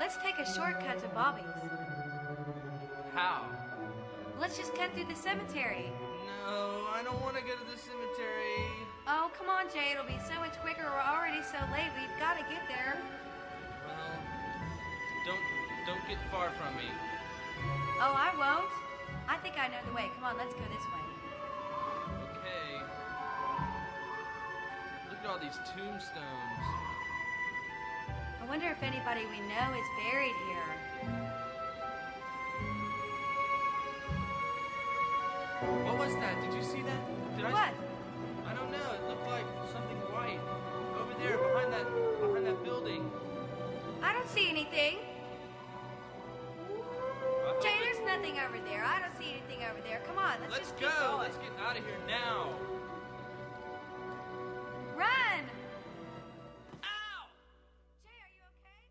let's take a shortcut to Bobby's. How? Let's just cut through the cemetery. No, I don't want to go to the cemetery. Oh, come on, Jay. It'll be so much quicker. We're already so late. We've got to get there. Well, don't get far from me. Oh, I won't. I think I know the way. Come on, let's go this way. Okay. Look at all these tombstones. I wonder if anybody we know is buried here. What was that? Did you see that? What? I don't know. It looked like something white over there behind that building. I don't see anything. Jay, there's nothing over there. I don't see anything over there. Come on, let's just keep going. Let's get out of here now. Run! Ow! Jay, are you okay?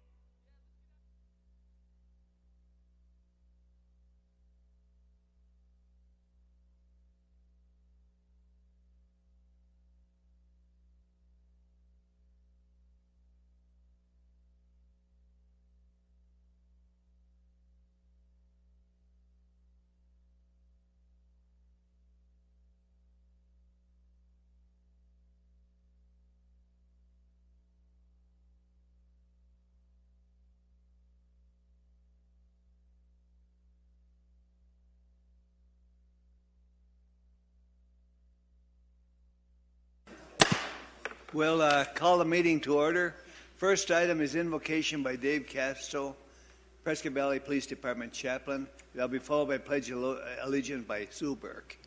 We'll call the meeting to order. First item is invocation by Dave Castro, Prescott Valley Police Department chaplain. That'll be followed by Pledge of Allegiance by Sue Burke.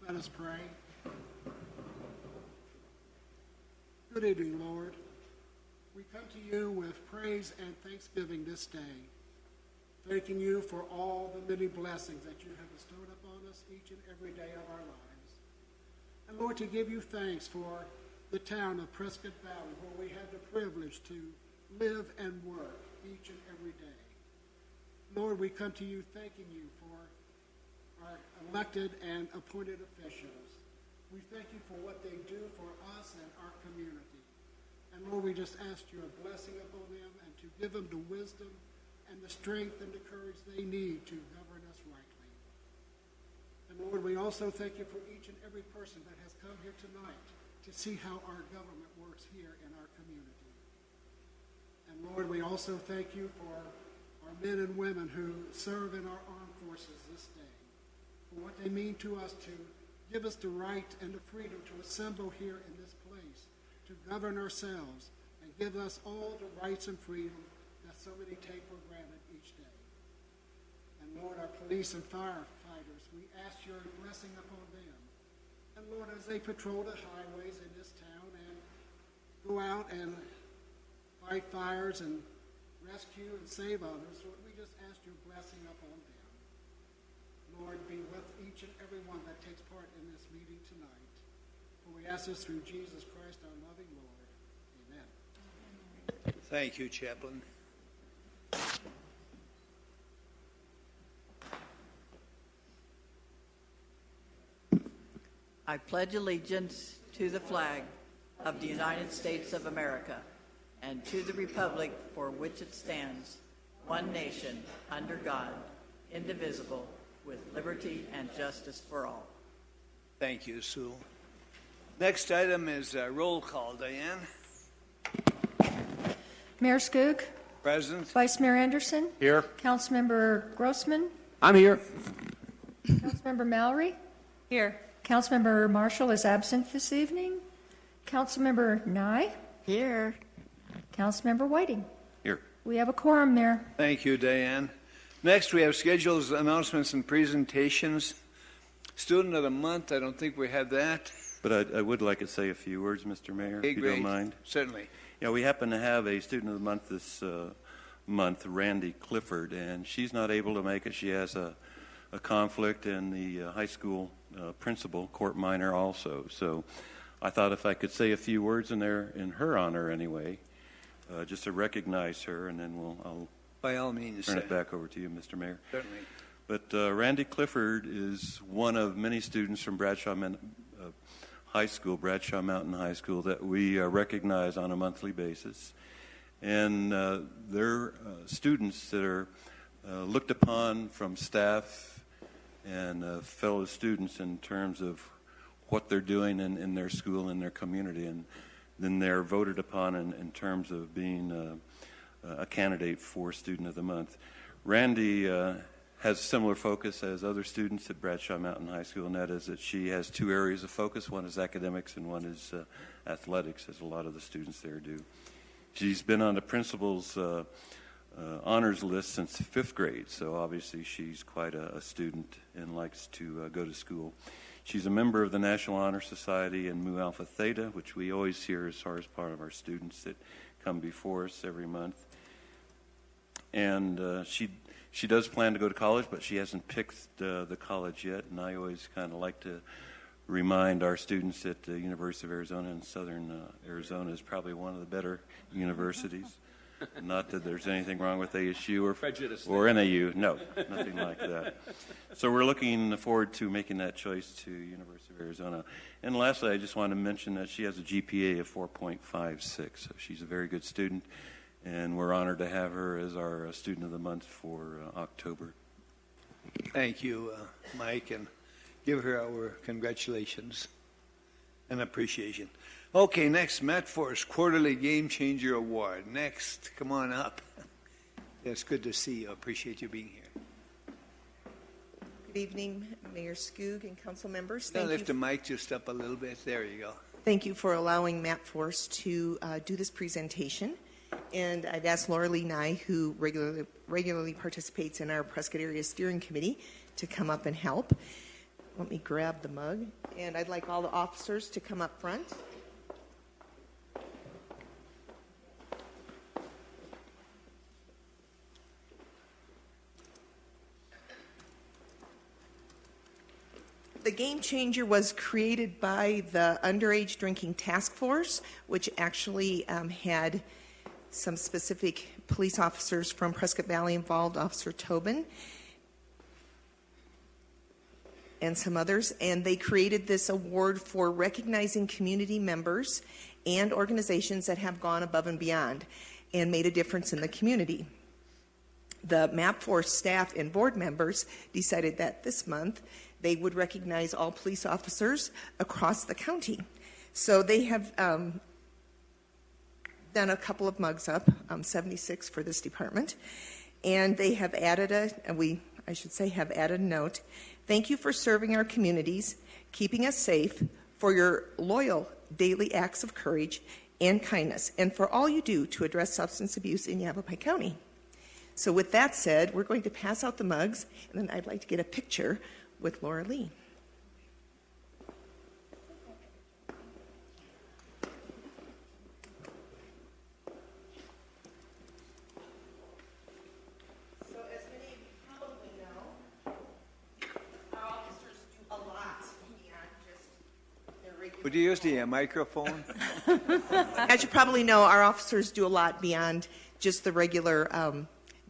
Let us pray. Good evening, Lord. We come to you with praise and thanksgiving this day, thanking you for all the many blessings that you have bestowed upon us each and every day of our lives. And Lord, to give you thanks for the town of Prescott Valley, where we have the privilege to live and work each and every day. Lord, we come to you thanking you for our elected and appointed officials. We thank you for what they do for us and our community. And Lord, we just ask your blessing upon them and to give them the wisdom and the strength and the courage they need to govern us rightly. And Lord, we also thank you for each and every person that has come here tonight to see how our government works here in our community. And Lord, we also thank you for our men and women who serve in our armed forces this day, for what they mean to us to give us the right and the freedom to assemble here in this place, to govern ourselves, and give us all the rights and freedom that so many take for granted each day. And Lord, our police and firefighters, we ask your blessing upon them. And Lord, as they patrol the highways in this town and go out and fight fires and rescue and save others, Lord, we just ask your blessing upon them. Lord, be with each and every one that takes part in this meeting tonight. For we ask this through Jesus Christ, our loving Lord. Amen. Thank you, Chaplain. I pledge allegiance to the flag of the United States of America and to the republic for which it stands, one nation, under God, indivisible, with liberty and justice for all. Thank you, Sue. Next item is roll call. Diane? Mayor Skoog? Present. Vice Mayor Anderson? Here. Councilmember Grossman? I'm here. Councilmember Mallory? Here. Councilmember Marshall is absent this evening. Councilmember Nye? Here. Councilmember Whiting? Here. We have a quorum, Mayor. Thank you, Diane. Next, we have schedules, announcements, and presentations. Student of the month, I don't think we have that. But I would like to say a few words, Mr. Mayor, if you don't mind. Certainly. Yeah, we happen to have a student of the month this month, Randy Clifford, and she's not able to make it. She has a conflict, and the high school principal, court minor, also. So I thought if I could say a few words in her honor anyway, just to recognize her, and then I'll by all means turn it back over to you, Mr. Mayor. Certainly. But Randy Clifford is one of many students from Bradshaw High School, Bradshaw Mountain High School, that we recognize on a monthly basis. And they're students that are looked upon from staff and fellow students in terms of what they're doing in their school and their community, and then they're voted upon in terms of being a candidate for Student of the Month. Randy has a similar focus as other students at Bradshaw Mountain High School, and that is that she has two areas of focus. One is academics and one is athletics, as a lot of the students there do. She's been on the principal's honors list since 5th grade, so obviously she's quite a student and likes to go to school. She's a member of the National Honor Society and Mu Alpha Theta, which we always hear as far as part of our students that come before us every month. And she does plan to go to college, but she hasn't picked the college yet, and I always kind of like to remind our students that the University of Arizona in southern Arizona is probably one of the better universities. Not that there's anything wrong with ASU or NAU. No, nothing like that. So we're looking forward to making that choice to University of Arizona. And lastly, I just want to mention that she has a GPA of 4.56, so she's a very good student, and we're honored to have her as our Student of the Month for October. Thank you, Mike, and give her our congratulations and appreciation. Okay, next, Matt Force Quarterly Game Changer Award. Next, come on up. It's good to see you. Appreciate you being here. Good evening, Mayor Skoog and council members. Lift the mic just up a little bit. There you go. Thank you for allowing Matt Force to do this presentation. And I've asked Laura Lee Nye, who regularly participates in our Prescott Area Steering Committee, to come up and help. Let me grab the mug. And I'd like all the officers to come up front. The Game Changer was created by the Underage Drinking Task Force, which actually had some specific police officers from Prescott Valley involved, Officer Tobin and some others, and they created this award for recognizing community members and organizations that have gone above and beyond and made a difference in the community. The MAPFORCE staff and board members decided that this month they would recognize all police officers across the county. So they have done a couple of mugs up, 76 for this department, and they have added have added a note. Thank you for serving our communities, keeping us safe, for your loyal daily acts of courage and kindness, and for all you do to address substance abuse in Yavapai County. So with that said, we're going to pass out the mugs, and then I'd like to get a picture with Laura Lee. So as many of you probably know, our officers do a lot beyond just their regular... Would you use the microphone? As you probably know, our officers do a lot beyond just the regular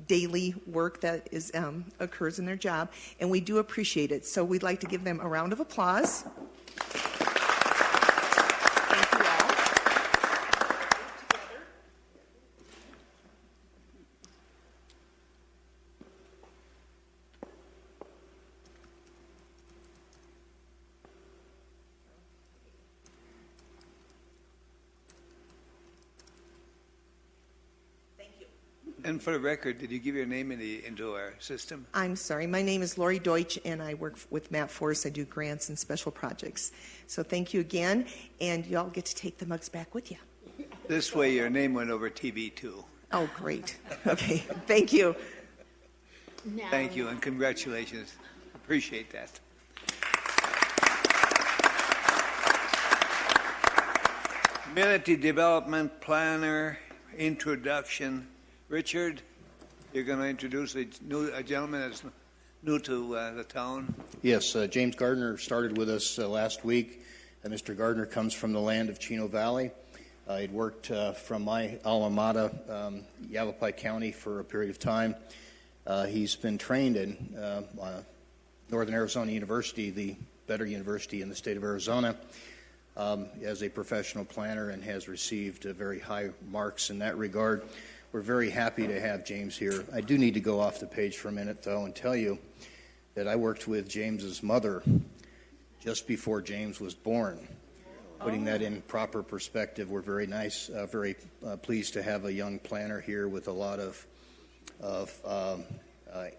daily work that is occurs in their job, and we do appreciate it. So we'd like to give them a round of applause. Thank you all. And for the record, did you give your name into our system? I'm sorry. My name is Lori Deutsch, and I work with MAPFORCE. I do grants and special projects. So thank you again, and you all get to take the mugs back with you. This way your name went over TV too. Oh, great. Okay. Thank you. Thank you, and congratulations. Appreciate that. Community Development Planner Introduction. Richard, you're going to introduce a gentleman that's new to the town. Yes, James Gardner started with us last week. Mr. Gardner comes from the land of Chino Valley. He'd worked from my alma mater, Yavapai County, for a period of time. He's been trained in Northern Arizona University, the better university in the state of Arizona. as a professional planner and has received very high marks in that regard. We're very happy to have James here. I do need to go off the page for a minute, though, and tell you that I worked with James's mother just before James was born. Putting that in proper perspective, we're very pleased to have a young planner here with a lot of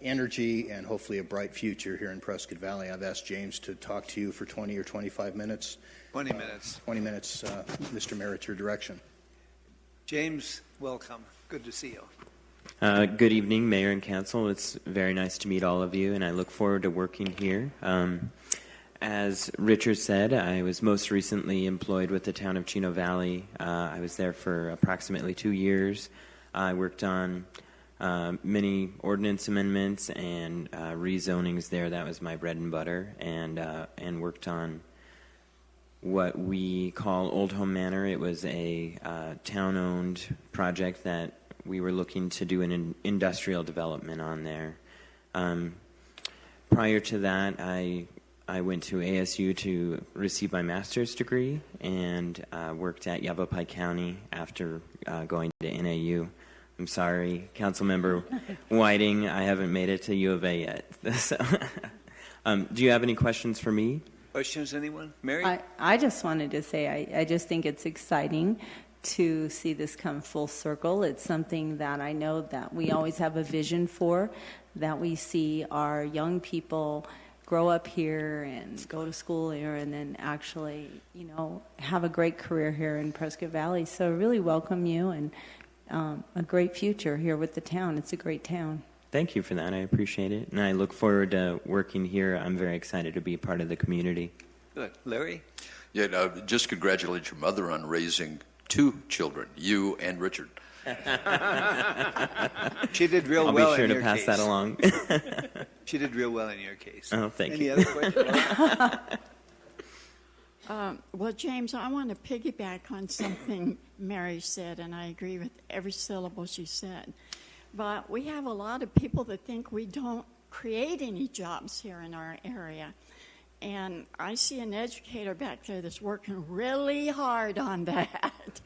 energy and hopefully a bright future here in Prescott Valley. I've asked James to talk to you for 20 or 25 minutes. 20 minutes. 20 minutes, Mr. Mayor, at your direction. James, welcome. Good to see you. Good evening, Mayor and Council. It's very nice to meet all of you, and I look forward to working here. As Richard said, I was most recently employed with the town of Chino Valley. I was there for approximately 2 years. I worked on many ordinance amendments and rezonings there. That was my bread and butter, and worked on what we call Old Home Manor. It was a town-owned project that we were looking to do an industrial development on there. Prior to that, I went to ASU to receive my master's degree and worked at Yavapai County after going to NAU. I'm sorry, Councilmember Whiting, I haven't made it to U of A yet. So, do you have any questions for me? Questions, anyone? Mary? I just wanted to say I just think it's exciting to see this come full circle. It's something that I know that we always have a vision for, that we see our young people grow up here and go to school here and then actually, have a great career here in Prescott Valley. So I really welcome you and a great future here with the town. It's a great town. Thank you for that. I appreciate it. And I look forward to working here. I'm very excited to be part of the community. Good. Larry? Yeah, just congratulate your mother on raising 2 children, you and Richard. She did real well in your case. I'll be sure to pass that along. She did real well in your case. Oh, thank you. Any other questions? Well, James, I want to piggyback on something Mary said, and I agree with every syllable she said. But we have a lot of people that think we don't create any jobs here in our area. And I see an educator back there that's working really hard on that.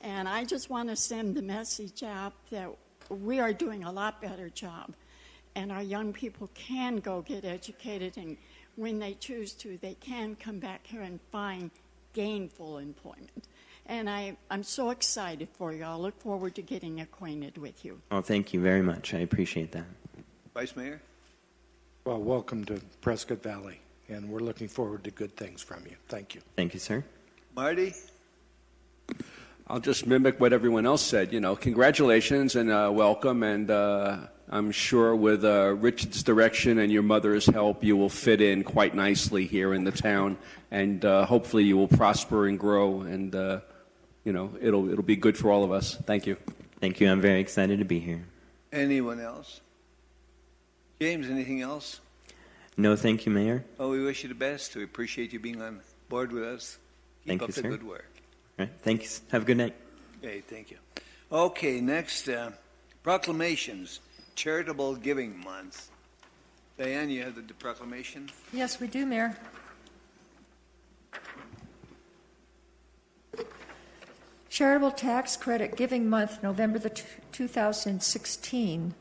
And I just want to send the message out that we are doing a lot better job. And our young people can go get educated, and when they choose to, they can come back here and find gainful employment. And I'm so excited for you. I'll look forward to getting acquainted with you. Well, thank you very much. I appreciate that. Vice Mayor? Well, welcome to Prescott Valley, and we're looking forward to good things from you. Thank you. Thank you, sir. Marty? I'll just mimic what everyone else said. Congratulations and welcome, and I'm sure with Richard's direction and your mother's help, you will fit in quite nicely here in the town, and hopefully you will prosper and grow, and it'll be good for all of us. Thank you. Thank you. I'm very excited to be here. Anyone else? James, anything else? No, thank you, Mayor. Oh, we wish you the best. We appreciate you being on board with us. Keep up the good work. All right. Thanks. Have a good night. Okay, thank you. Okay, next, proclamations. Charitable Giving Month. Diane, you have the proclamation? Yes, we do, Mayor. Charitable Tax Credit Giving Month, November 2016.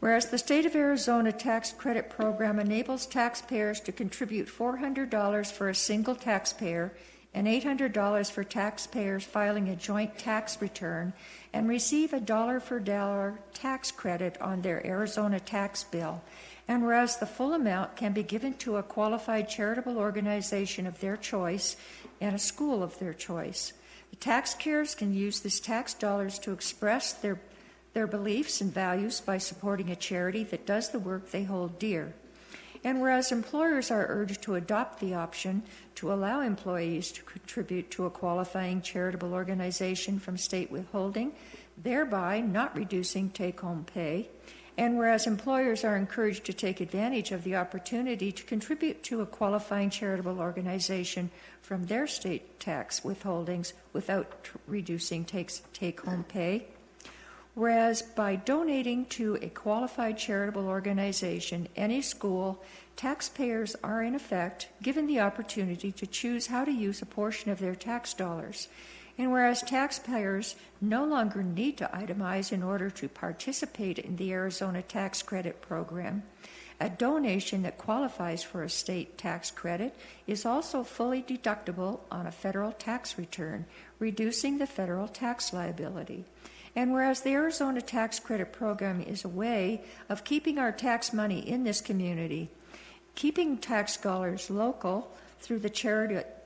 Whereas the State of Arizona Tax Credit Program enables taxpayers to contribute $400 for a single taxpayer and $800 for taxpayers filing a joint tax return and receive a dollar-for-dollar tax credit on their Arizona tax bill. And whereas the full amount can be given to a qualified charitable organization of their choice and a school of their choice. The taxpayers can use these tax dollars to express their beliefs and values by supporting a charity that does the work they hold dear. And whereas employers are urged to adopt the option to allow employees to contribute to a qualifying charitable organization from state withholding, thereby not reducing take-home pay, and whereas employers are encouraged to take advantage of the opportunity to contribute to a qualifying charitable organization from their state tax withholdings without reducing take-home pay, Whereas by donating to a qualified charitable organization, any school, taxpayers are in effect given the opportunity to choose how to use a portion of their tax dollars. And whereas taxpayers no longer need to itemize in order to participate in the Arizona Tax Credit Program, a donation that qualifies for a state tax credit is also fully deductible on a federal tax return, reducing the federal tax liability. And whereas the Arizona Tax Credit Program is a way of keeping our tax money in this community, keeping tax dollars local through the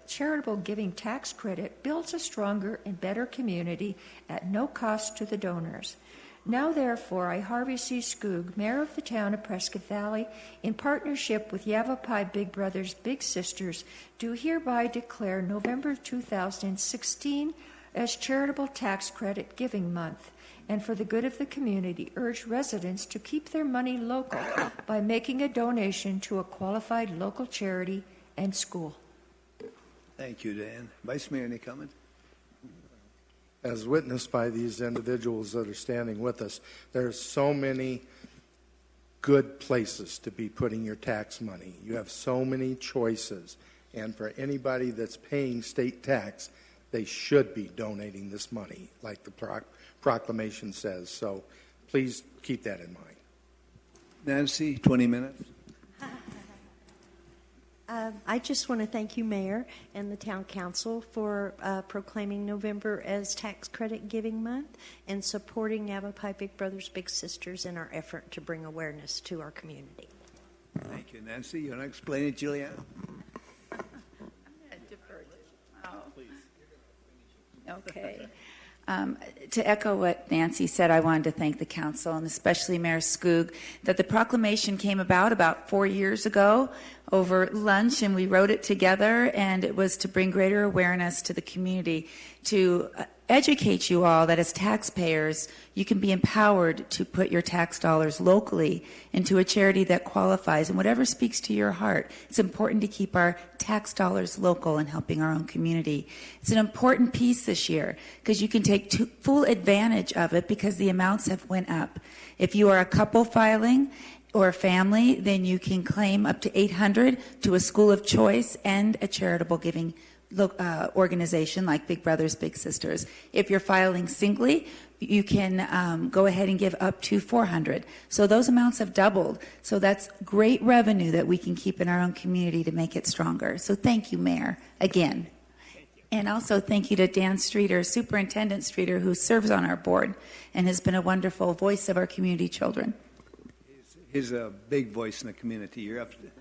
charitable giving tax credit builds a stronger and better community at no cost to the donors. Now, therefore, I, Harvey C. Skoog, Mayor of the town of Prescott Valley, in partnership with Yavapai Big Brothers Big Sisters, do hereby declare November 2016 as Charitable Tax Credit Giving Month, and for the good of the community, urge residents to keep their money local by making a donation to a qualified local charity and school. Thank you, Dan. Vice Mayor, any comment? As witnessed by these individuals that are standing with us, there's so many good places to be putting your tax money. You have so many choices. And for anybody that's paying state tax, they should be donating this money, like the proclamation says. So please keep that in mind. Nancy, 20 minutes. I just want to thank you, Mayor, and the Town Council for proclaiming November as Tax Credit Giving Month and supporting Yavapai Big Brothers Big Sisters in our effort to bring awareness to our community. Thank you, Nancy. You want to explain it, Juliana? Okay. To echo what Nancy said, I wanted to thank the council and especially Mayor Skoog that the proclamation came about 4 years ago over lunch, and we wrote it together, and it was to bring greater awareness to the community, to educate you all that as taxpayers, you can be empowered to put your tax dollars locally into a charity that qualifies, and whatever speaks to your heart. It's important to keep our tax dollars local and helping our own community. It's an important piece this year because you can take full advantage of it because the amounts have went up. If you are a couple filing or a family, then you can claim up to $800 to a school of choice and a charitable giving organization like Big Brothers Big Sisters. If you're filing singly, you can go ahead and give up to $400. So those amounts have doubled. So that's great revenue that we can keep in our own community to make it stronger. So thank you, Mayor, again. And also thank you to Dan Streeter, Superintendent Streeter, who serves on our board and has been a wonderful voice of our community children. He's a big voice in the community. You're up to it.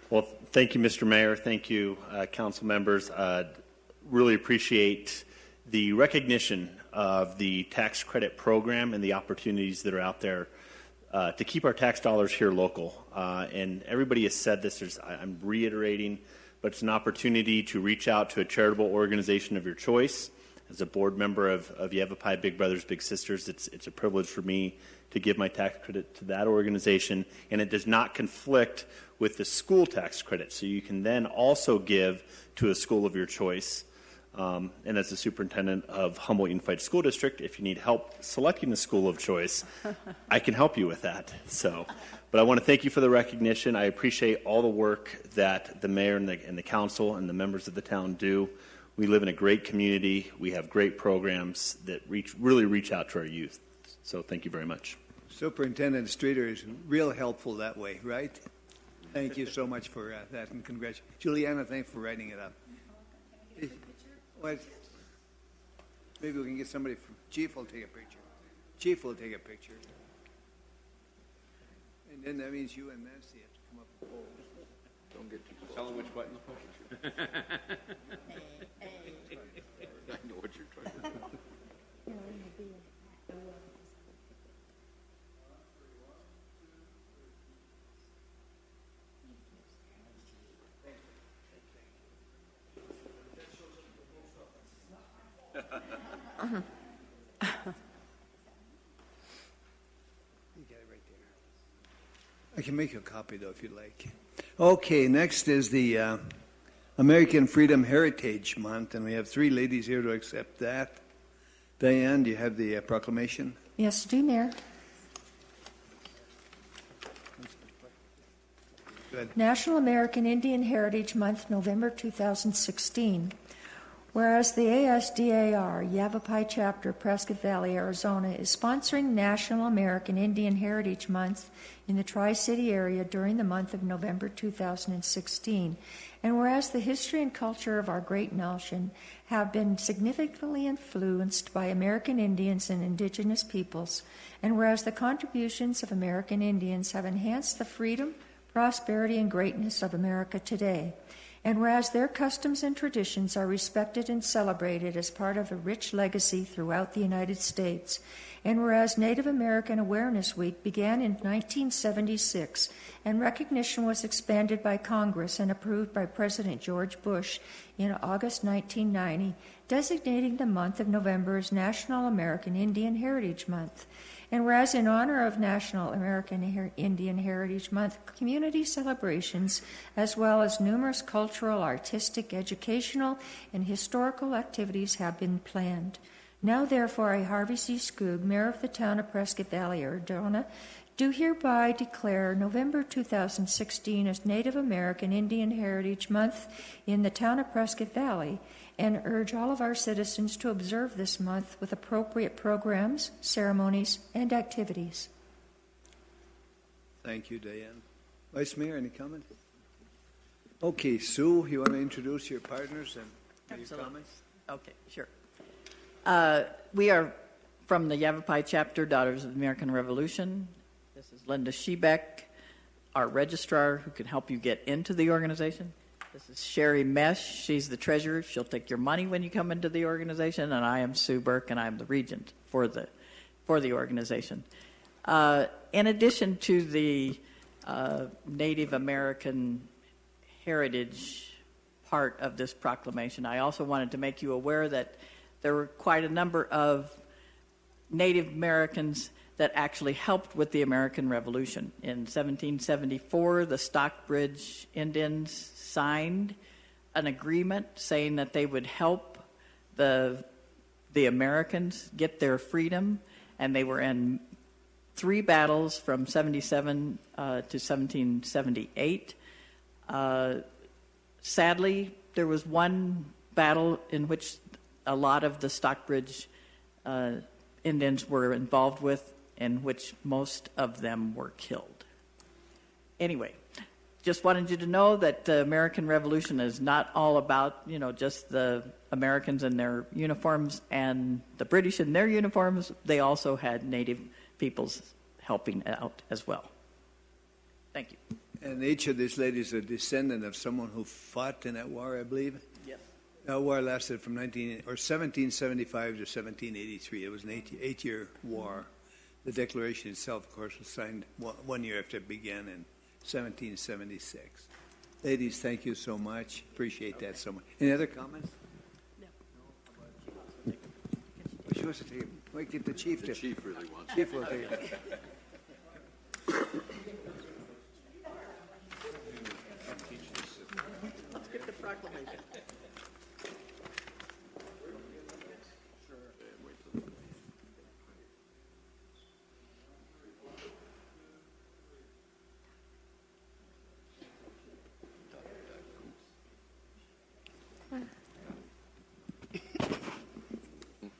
Well, thank you, Mr. Mayor. Thank you, council members. Really appreciate the recognition of the tax credit program and the opportunities that are out there to keep our tax dollars here local. And everybody has said this, I'm reiterating, but it's an opportunity to reach out to a charitable organization of your choice. As a board member of Yavapai Big Brothers Big Sisters, it's a privilege for me to give my tax credit to that organization, and it does not conflict with the school tax credit. So you can then also give to a school of your choice. And as the superintendent of Humboldt Unified School District, if you need help selecting the school of choice, I can help you with that. But I want to thank you for the recognition. I appreciate all the work that the mayor and the council and the members of the town do. We live in a great community. We have great programs that really reach out to our youth. So thank you very much. Superintendent Streeter is real helpful that way, right? Thank you so much for that, and congratulations. Juliana, thanks for writing it up. Maybe we can get somebody from Chief will take a picture. Chief will take a picture. And then that means you and Nancy have to come up and hold. Don't get too close. Tell them which button to push. I know what you're trying to do. You got it right there. I can make you a copy, though, if you'd like. Okay, next is the American Freedom Heritage Month, and we have three ladies here to accept that. Diane, do you have the proclamation? Yes, do, Mayor. Go ahead. National American Indian Heritage Month, November 2016. Whereas the ASDAR Yavapai Chapter, Prescott Valley, Arizona, is sponsoring National American Indian Heritage Month in the Tri-City area during the month of November 2016. And whereas the history and culture of our great nation have been significantly influenced by American Indians and indigenous peoples, and whereas the contributions of American Indians have enhanced the freedom, prosperity, and greatness of America today, and whereas their customs and traditions are respected and celebrated as part of a rich legacy throughout the United States, and whereas Native American Awareness Week began in 1976 and recognition was expanded by Congress and approved by President George Bush in August 1990, designating the month of November as National American Indian Heritage Month. And whereas in honor of National American Indian Heritage Month, community celebrations, as well as numerous cultural, artistic, educational, and historical activities have been planned. Now, therefore, I, Harvey C. Skoog, Mayor of the Town of Prescott Valley, Arizona, do hereby declare November 2016 as Native American Indian Heritage Month in the Town of Prescott Valley, and urge all of our citizens to observe this month with appropriate programs, ceremonies, and activities. Thank you, Diane. Vice Mayor, any comment? Okay, Sue, you want to introduce your partners and your comments? Okay, sure. We are from the Yavapai Chapter, Daughters of the American Revolution. This is Linda Shebeck, our registrar, who can help you get into the organization. This is Sherry Mesh. She's the treasurer. She'll take your money when you come into the organization. And I am Sue Burke, and I'm the regent for the organization. In addition to the Native American heritage part of this proclamation, I also wanted to make you aware that there were quite a number of Native Americans that actually helped with the American Revolution. In 1774, the Stockbridge Indians signed an agreement saying that they would help the Americans get their freedom, and they were in 3 battles from 77 to 1778. Sadly, there was one battle in which a lot of the Stockbridge Indians were involved with, in which most of them were killed. Anyway, just wanted you to know that the American Revolution is not all about, just the Americans in their uniforms and the British in their uniforms. They also had Native peoples helping out as well. Thank you. And each of these ladies are a descendant of someone who fought in that war, I believe? Yes. That war lasted from 1775 to 1783. It was an 8-year war. The Declaration itself, of course, was signed 1 year after it began in 1776. Ladies, thank you so much. Appreciate that so much. Any other comments? No. We're supposed to take it. Wait, get the chief to. The chief really wants Chief will take it. Let's get the proclamation.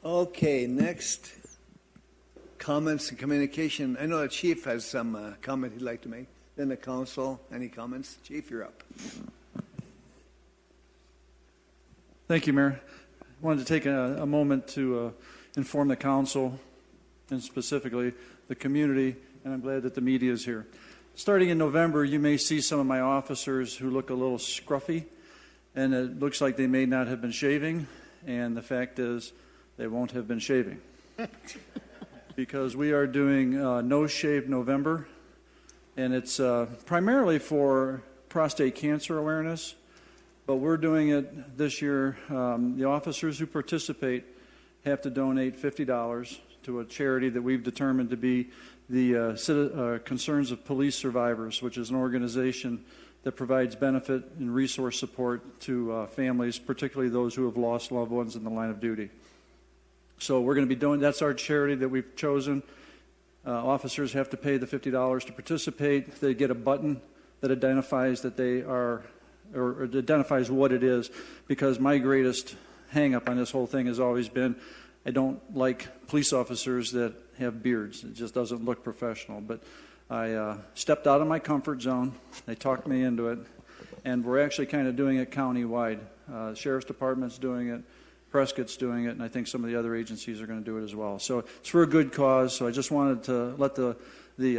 Okay, next, comments and communication. I know the chief has some comment he'd like to make. Then the council, any comments? Chief, you're up. Thank you, Mayor. I wanted to take a moment to inform the council, and specifically the community, and I'm glad that the media is here. Starting in November, you may see some of my officers who look a little scruffy, and it looks like they may not have been shaving, and the fact is they won't have been shaving. Because we are doing No Shave November, and it's primarily for prostate cancer awareness, but we're doing it this year. The officers who participate have to donate $50 to a charity that we've determined to be the Concerns of Police Survivors, which is an organization that provides benefit and resource support to families, particularly those who have lost loved ones in the line of duty. So we're going to be doing, that's our charity that we've chosen. Officers have to pay the $50 to participate. They get a button that identifies that they are, or identifies what it is, because my greatest hang-up on this whole thing has always been I don't like police officers that have beards. It just doesn't look professional. But I stepped out of my comfort zone. They talked me into it. And we're actually kind of doing it county-wide. The Sheriff's Department's doing it. Prescott's doing it, and I think some of the other agencies are going to do it as well. So it's for a good cause. So I just wanted to let the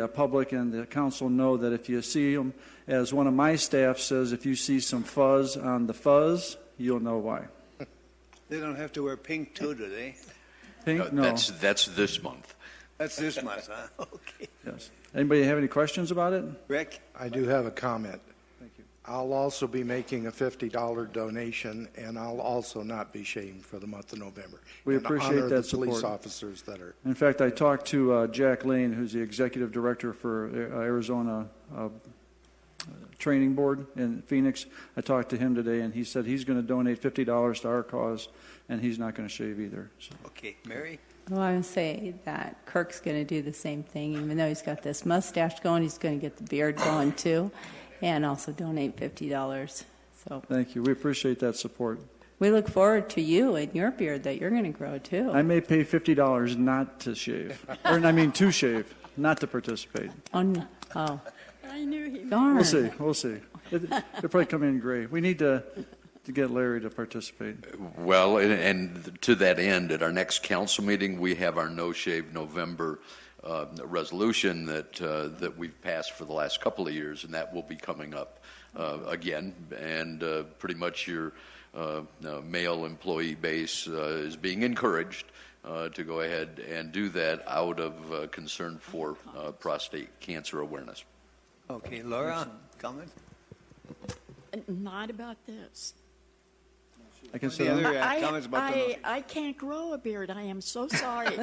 public and the council know that if you see them, as one of my staff says, if you see some fuzz on the fuzz, you'll know why. They don't have to wear pink too, do they? Pink? No. That's this month. That's this month, huh? Okay. Yes. Anybody have any questions about it? Rick? I do have a comment. Thank you. I'll also be making a $50 donation, and I'll also not be shamed for the month of November. We and appreciate honor that the support. police officers that are. In fact, I talked to Jack Lane, who's the executive director for Arizona Training Board in Phoenix. I talked to him today, and he said he's going to donate $50 to our cause, and he's not going to shave either. So. Okay, Mary? Well, I would say that Kirk's going to do the same thing. Even though he's got this mustache going, he's going to get the beard going too, and also donate $50. So Thank you. We appreciate that support. we look forward to you and your beard that you're going to grow too. I may pay $50 not to shave, to shave, not to participate. Oh. I knew he. Darn. We'll see. They'll probably come in gray. We need to get Larry to participate. Well, and to that end, at our next council meeting, we have our No Shave November resolution that we've passed for the last couple of years, and that will be coming up again. And pretty much your male employee base is being encouraged to go ahead and do that out of concern for prostate cancer awareness. Okay, Laura, comment? Not about this. I can say other comments about I can't grow a beard. I am so sorry.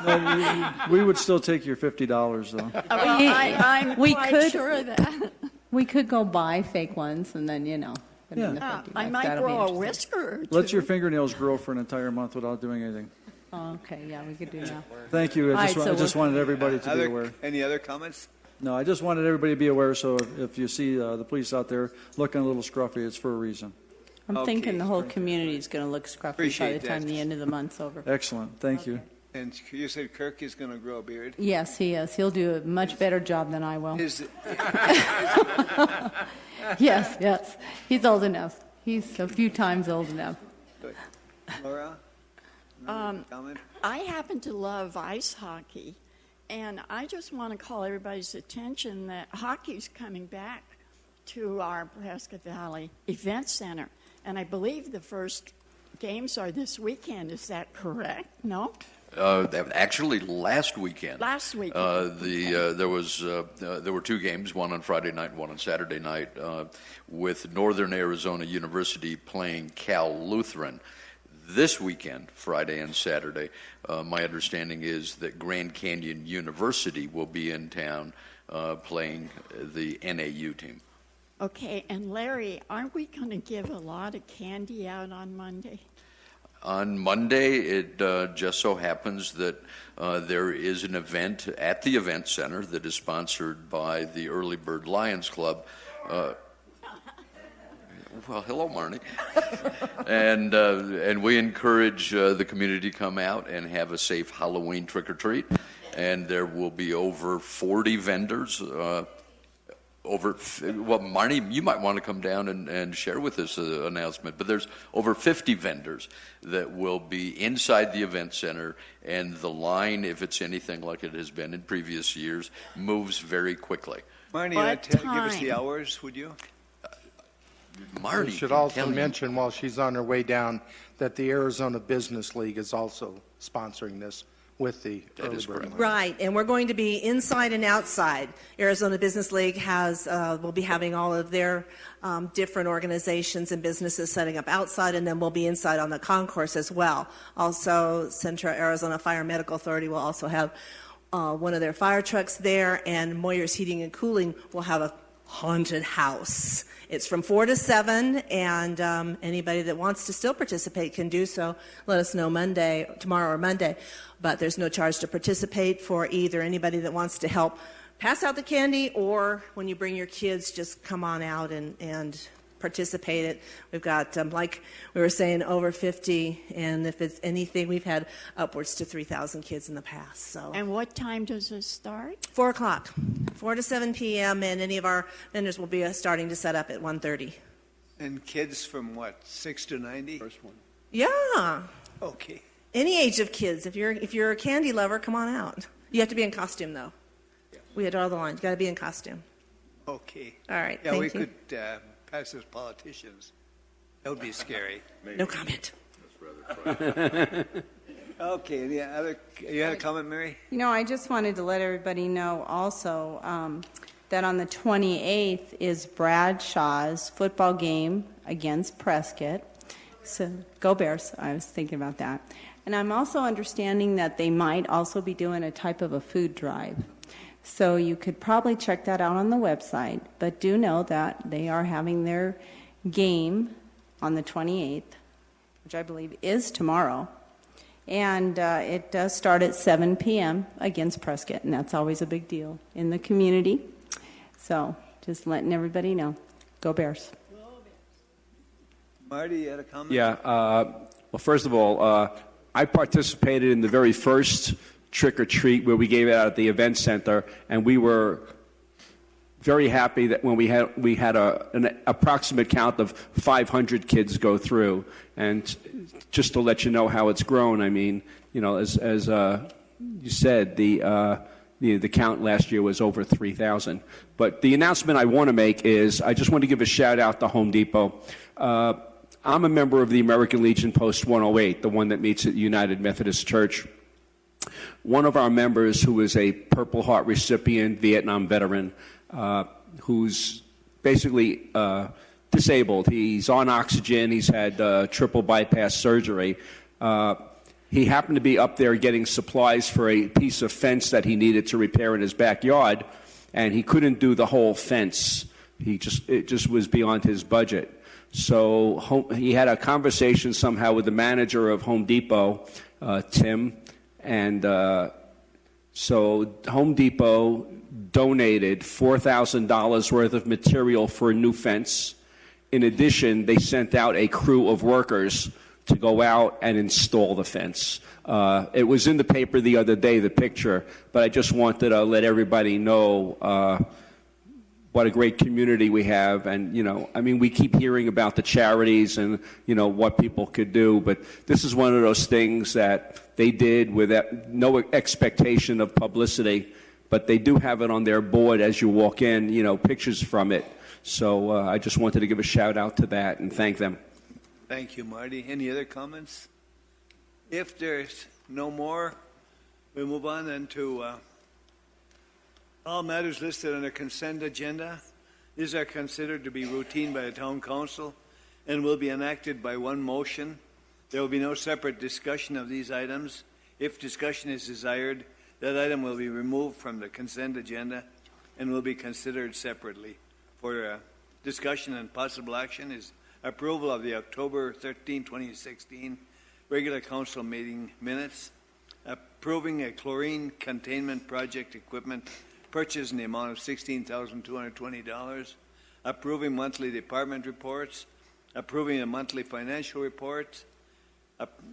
No, we would still take your $50 though. I'm we quite could- sure of that. We could go buy fake ones and then, put in the Yeah. 50 I bucks. might That'll be grow a interesting. whisker or two. Let your fingernails grow for an entire month without doing anything. Oh, okay, yeah, we could do that. Thank you. I just wanted everybody to be aware. Any other comments? No, I just wanted everybody to be aware. So if you see the police out there looking a little scruffy, it's for a reason. I'm thinking the whole community is going to look scruffy by Appreciate the time that. the end of the month's over. Excellent. Thank you. And you said Kirk is going to grow a beard? Yes, he is. He'll do a much better job than I will. Yes. He's old enough. He's a few times old enough. Good. Laura? Comment? I happen to love ice hockey, and I just want to call everybody's attention that hockey's coming back to our Prescott Valley Event Center, and I believe the first games are this weekend. Is that correct? No? Actually, last weekend. Last weekend. There were two games, one on Friday night and one on Saturday night, with Northern Arizona University playing Cal Lutheran. This weekend, Friday and Saturday, my understanding is that Grand Canyon University will be in town playing the NAU team. Okay, and Larry, aren't we going to give a lot of candy out on Monday? On Monday, it just so happens that there is an event at the Event Center that is sponsored by the Early Bird Lions Club. Well, hello, Marnie. And we encourage the community to come out and have a safe Halloween trick-or-treat. And there will be over 40 vendors. Marnie, you might want to come down and share with this announcement, but there's over 50 vendors that will be inside the event center, and the line, if it's anything like it has been in previous years, moves very quickly. Marnie, give us the hours, would you? Marnie, We should also mention while she's on her way down that the Arizona Business League is also sponsoring this with the Early Bird Lions. Right, and we're going to be inside and outside. Arizona Business League will be having all of their different organizations and businesses setting up outside, and then we'll be inside on the concourse as well. Also, Central Arizona Fire Medical Authority will also have one of their fire trucks there, and Moyer's Heating and Cooling will have a haunted house. It's from 4 to 7, and anybody that wants to still participate can do so. Let us know tomorrow or Monday. But there's no charge to participate for either anybody that wants to help pass out the candy, or when you bring your kids, just come on out and participate it. We've got, like we were saying, over 50, and if it's anything, we've had upwards to 3,000 kids in the past. So. And what time does it start? 4 o'clock, 4 to 7 p.m., and any of our vendors will be starting to set up at 1:30. And kids from what, 6 to 90? First one. Yeah. Okay. Any age of kids. If you're a candy lover, come on out. You have to be in costume, though. We had draw the line. You got to be in costume. Okay. All right. Yeah, thank we you. could pass as politicians. That would be scary. No comment. Okay. You had a comment, Mary? You know, I just wanted to let everybody know also that on the 28th is Bradshaw's football game against Prescott. So go Bears. I was thinking about that. And I'm also understanding that they might also be doing a type of a food drive. So you could probably check that out on the website. But do know that they are having their game on the 28th, which I believe is tomorrow. And it does start at 7 p.m. against Prescott, and that's always a big deal in the community. So just letting everybody know. Go Bears. Marty, you had a comment? Yeah. Well, first of all, I participated in the very first trick-or-treat where we gave it out at the event center, and we were very happy that when we had an approximate count of 500 kids go through. And just to let you know how it's grown, I mean, you know, as you said, the count last year was over 3,000. But the announcement I want to make is I just want to give a shout out to Home Depot. I'm a member of the American Legion Post 108, the one that meets at United Methodist Church. One of our members, who is a Purple Heart recipient, Vietnam veteran, who's basically disabled. He's on oxygen. He's had triple bypass surgery. He happened to be up there getting supplies for a piece of fence that he needed to repair in his backyard, and he couldn't do the whole fence. It just was beyond his budget. So he had a conversation somehow with the manager of Home Depot, Tim, and so Home Depot donated $4,000 worth of material for a new fence. In addition, they sent out a crew of workers to go out and install the fence. It was in the paper the other day, the picture, but I just wanted to let everybody know what a great community we have. And, you know, I mean, we keep hearing about the charities and, you know, what people could do, but this is one of those things that they did with no expectation of publicity, but they do have it on their board as you walk in, you know, pictures from it. So I just wanted to give a shout out to that and thank them. Thank you, Marty. Any other comments? If there's no more, we move on then to all matters listed on the consent agenda. These are considered to be routine by the town council and will be enacted by one motion. There will be no separate discussion of these items. If discussion is desired, that item will be removed from the consent agenda and will be considered separately. For discussion and possible action is approval of the October 13, 2016 regular council meeting minutes, approving a chlorine containment project equipment purchase in the amount of $16,220, approving monthly department reports, approving a monthly financial report,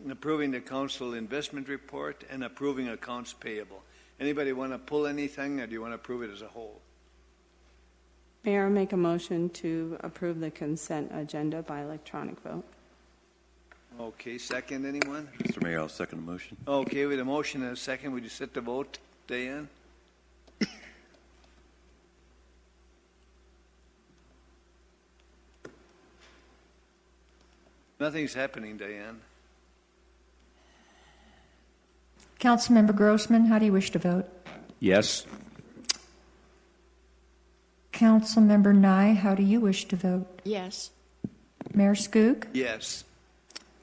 approving the council investment report, and approving accounts payable. Anybody want to pull anything, or do you want to approve it as a whole? Mayor, make a motion to approve the consent agenda by electronic vote. Okay, second, anyone? Mr. Mayor, I'll second the motion. Okay, with a motion and a second, would you set the vote, Diane? Nothing's happening, Diane. Councilmember Grossman, how do you wish to vote? Yes. Councilmember Nye, how do you wish to vote? Yes. Mayor Skoog? Yes.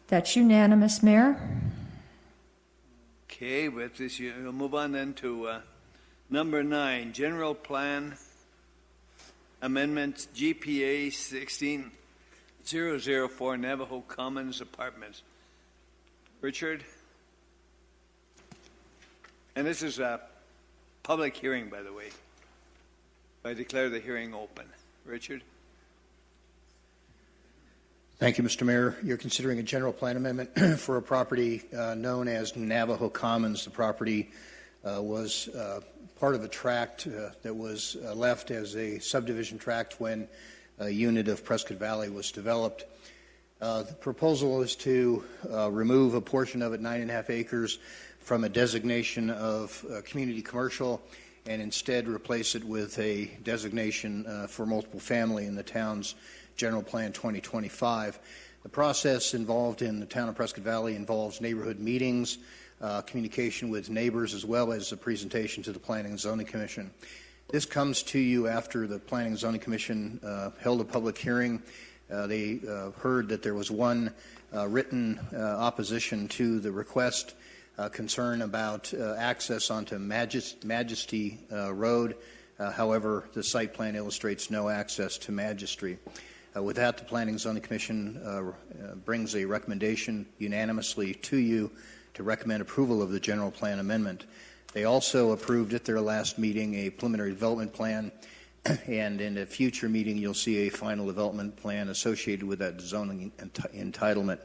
That's unanimous, Mayor. Okay, with this, we'll move on then to number 9, general plan Amendment GPA 16004 Navajo Commons Apartments. Richard? And this is a public hearing, by the way. I declare the hearing open. Richard? Thank you, Mr. Mayor. You're considering a general plan amendment for a property known as Navajo Commons. The property was part of a tract that was left as a subdivision tract when a unit of Prescott Valley was developed. The proposal is to remove a portion of it, 9.5 acres, from a designation of community commercial and instead replace it with a designation for multiple family in the town's General Plan 2025. The process involved in the town of Prescott Valley involves neighborhood meetings, communication with neighbors, as well as a presentation to the Planning and Zoning Commission. This comes to you after the Planning and Zoning Commission held a public hearing. They heard that there was one written opposition to the request, concern about access onto Majesty Road. However, the site plan illustrates no access to Majesty. With that, the Planning and Zoning Commission brings a recommendation unanimously to you to recommend approval of the general plan amendment. They also approved at their last meeting a preliminary development plan, and in a future meeting you'll see a final development plan associated with that zoning entitlement.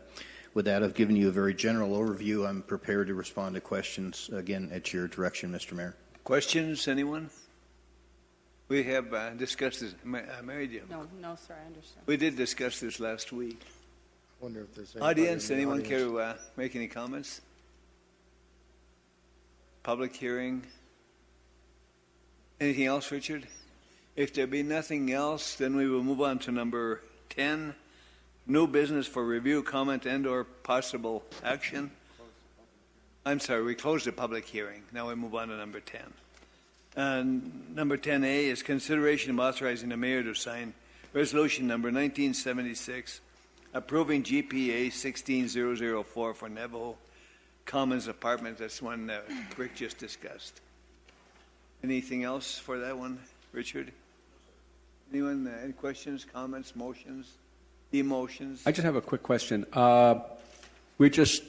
With that, I've given you a very general overview. I'm prepared to respond to questions, again, at your direction, Mr. Mayor. Questions, anyone? We have discussed this. Mary, do you? No, sir, I understand. We did discuss this last week. Wonder if there's anybody Audience, in the anyone audience. care to make any comments? Public hearing? Anything else, Richard? If there be nothing else, then we will move on to number 10, new business for review, comment, and or possible action. I'm sorry, we closed the public hearing. Now we move on to number 10. Number 10A is consideration of authorizing the mayor to sign resolution number 1976 approving GPA 16004 for Navajo Commons Apartments. That's one that Rick just discussed. Anything else for that one, Richard? Anyone, any questions, comments, motions, emotions? I just have a quick question. We're just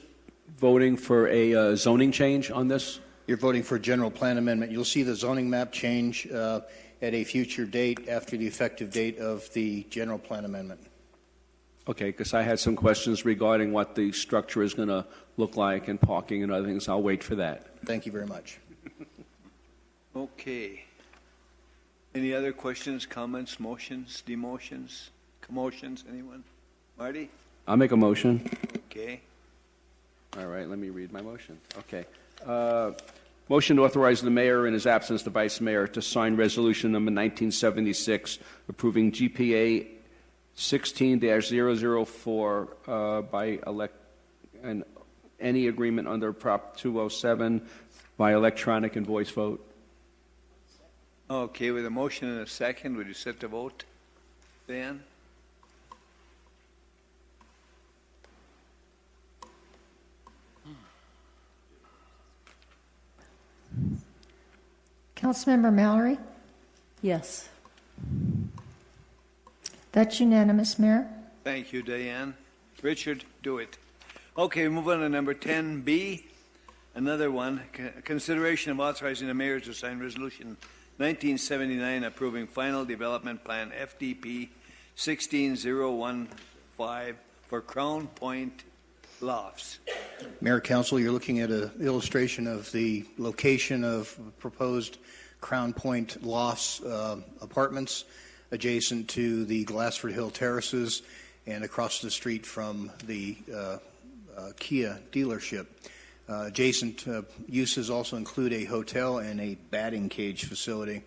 voting for a zoning change on this? You're voting for a general plan amendment. You'll see the zoning map change at a future date after the effective date of the general plan amendment. Okay, because I had some questions regarding what the structure is going to look like and parking and other things. I'll wait for that. Thank you very much. Okay. Any other questions, comments, motions, demotions, commotions? Anyone? Marty? I'll make a motion. Okay. All right, let me read my motion. Okay. Motion to authorize the mayor in his absence, the vice mayor, to sign resolution number 1976 approving GPA 16-004 by and any agreement under Prop 207 by electronic and voice vote. Okay, with a motion and a second, would you set the vote? Dan? Councilmember Mallory? Yes. That's unanimous, Mayor. Thank you, Diane. Richard, do it. Okay, move on to number 10B. Another one, consideration of authorizing the mayor to sign resolution 1979 approving final development plan FDP 16015 for Crown Point Lofts. Mayor, Council, you're looking at an illustration of the location of proposed Crown Point Lofts apartments adjacent to the Glassford Hill Terraces and across the street from the Kia dealership. Adjacent uses also include a hotel and a batting cage facility.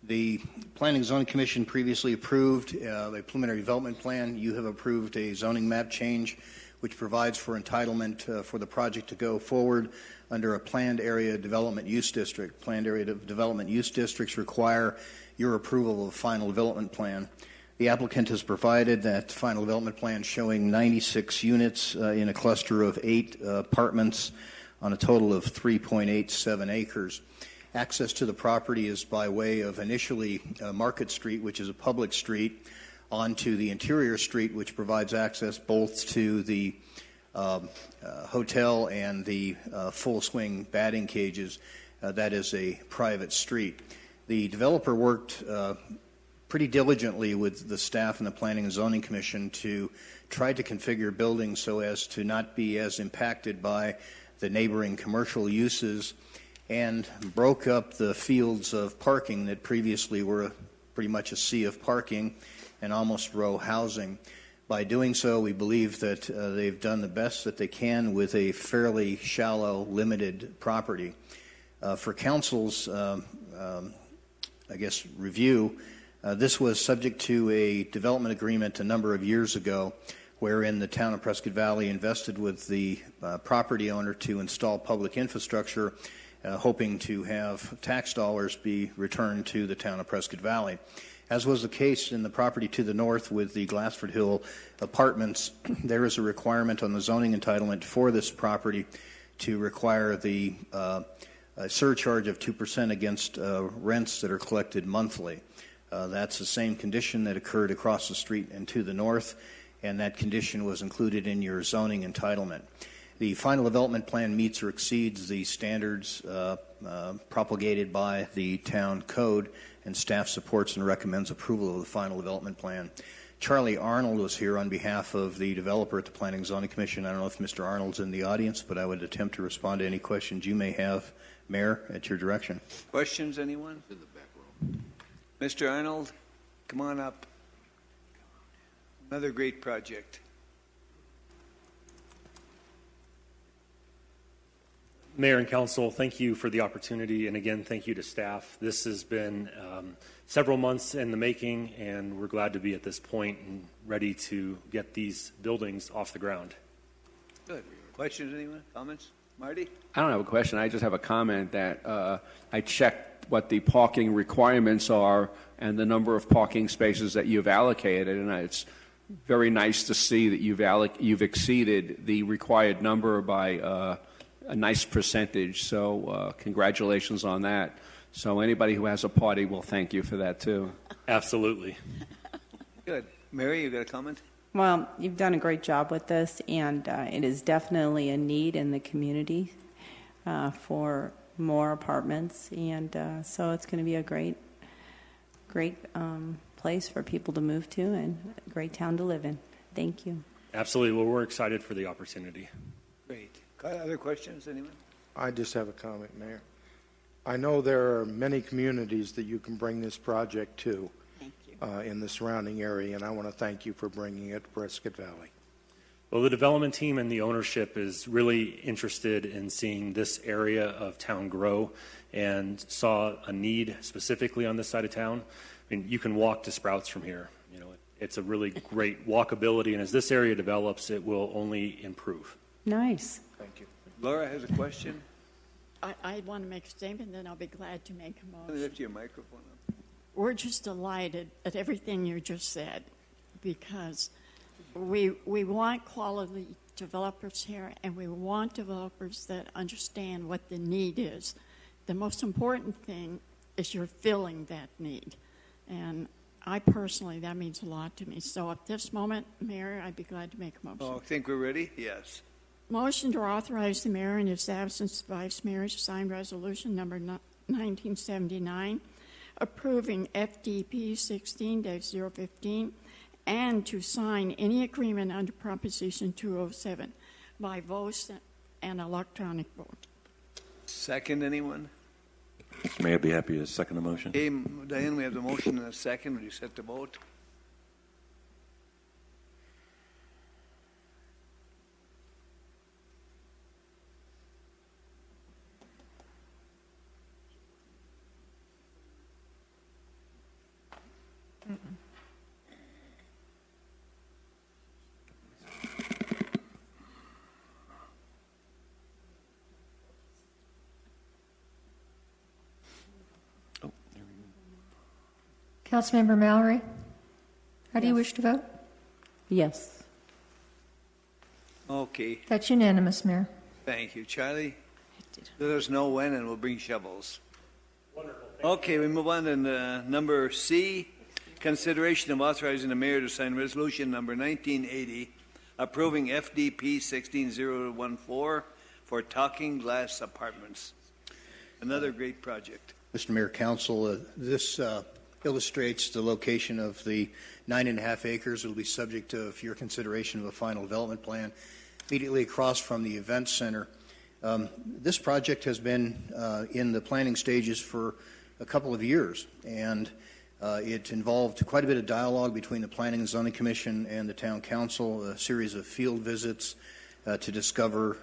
The Planning and Zoning Commission previously approved a preliminary development plan. You have approved a zoning map change which provides for entitlement for the project to go forward under a planned area development use district. Planned area development use districts require your approval of a final development plan. The applicant has provided that final development plan showing 96 units in a cluster of 8 apartments on a total of 3.87 acres. Access to the property is by way of initially Market Street, which is a public street, onto the interior street, which provides access both to the hotel and the full swing batting cages. That is a private street. The developer worked pretty diligently with the staff and the Planning and Zoning Commission to try to configure buildings so as to not be as impacted by the neighboring commercial uses, and broke up the fields of parking that previously were pretty much a sea of parking and almost row housing. By doing so, we believe that they've done the best that they can with a fairly shallow, limited property. For council's, review, this was subject to a development agreement a number of years ago, wherein the town of Prescott Valley invested with the property owner to install public infrastructure, hoping to have tax dollars be returned to the town of Prescott Valley. As was the case in the property to the north with the Glassford Hill apartments, there is a requirement on the zoning entitlement for this property to require the surcharge of 2% against rents that are collected monthly. That's the same condition that occurred across the street and to the north, and that condition was included in your zoning entitlement. The final development plan meets or exceeds the standards propagated by the town code, and staff supports and recommends approval of the final development plan. Charlie Arnold was here on behalf of the developer at the Planning and Zoning Commission. I don't know if Mr. Arnold's in the audience, but I would attempt to respond to any questions you may have, Mayor, at your direction. Questions, anyone? In the back row. Mr. Arnold, come on up. Another great project. Mayor and Council, thank you for the opportunity, and again, thank you to staff. This has been several months in the making, and we're glad to be at this point and ready to get these buildings off the ground. Good. Questions, anyone? Comments? Marty? I don't have a question. I just have a comment that I checked what the parking requirements are and the number of parking spaces that you've allocated, and it's very nice to see that you've exceeded the required number by a nice percentage. So congratulations on that. So anybody who has a party will thank you for that too. Absolutely. Good. Mary, you got a comment? Well, you've done a great job with this, and it is definitely a need in the community for more apartments, and so it's going to be a great place for people to move to and a great town to live in. Thank you. Absolutely. Well, we're excited for the opportunity. Great. Other questions, anyone? I just have a comment, Mayor. I know there are many communities that you can bring this project to in the surrounding area, and I want to thank you for bringing it to Prescott Valley. Well, the development team and the ownership is really interested in seeing this area of town grow and saw a need specifically on this side of town. I mean, you can walk to Sprouts from here. You know, it's a really great walkability, and as this area develops, it will only improve. Nice. Thank you. Laura has a question. I want to make a statement, then I'll be glad to make a motion. Lift your microphone up. We're just delighted at everything you just said, because we want quality developers here, and we want developers that understand what the need is. The most important thing is you're filling that need. And I personally, that means a lot to me. So at this moment, Mayor, I'd be glad to make a motion. Oh, I think we're ready? Yes. Motion to authorize the mayor in his absence, vice mayor, to sign resolution number 1979, approving FDP 16-015, and to sign any agreement under Proposition 207 by voice and electronic vote. Second, anyone? May I be happy to second the motion? Okay, Diane, we have the motion and a second. Will you set the vote? Councilmember Mallory, how do you wish to vote? Yes. Okay. That's unanimous, Mayor. Thank you. Charlie, let us know when and we'll bring shovels. Okay, we move on to number C, consideration of authorizing the mayor to sign resolution number 1980, approving FDP 16014 for Talking Glass Apartments. Another great project. Mr. Mayor, Council, this illustrates the location of the 9.5 acres. It will be subject of your consideration of a final development plan immediately across from the event center. This project has been in the planning stages for a couple of years, and it involved quite a bit of dialogue between the Planning and Zoning Commission and the Town Council, a series of field visits to discover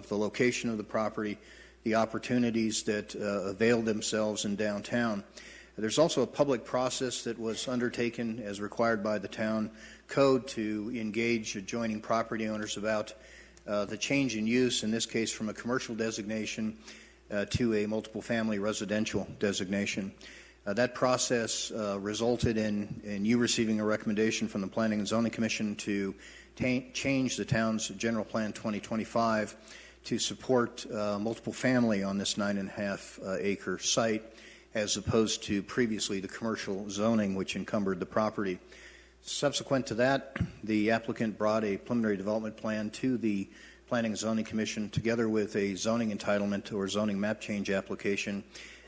the location of the property, the opportunities that availed themselves in downtown. There's also a public process that was undertaken as required by the town code to engage adjoining property owners about the change in use, in this case from a commercial designation to a multiple family residential designation. That process resulted in you receiving a recommendation from the Planning and Zoning Commission to change the town's General Plan 2025 to support multiple family on this 9.5 acre site, as opposed to previously the commercial zoning which encumbered the property. Subsequent to that, the applicant brought a preliminary development plan to the Planning and Zoning Commission together with a zoning entitlement or zoning map change application.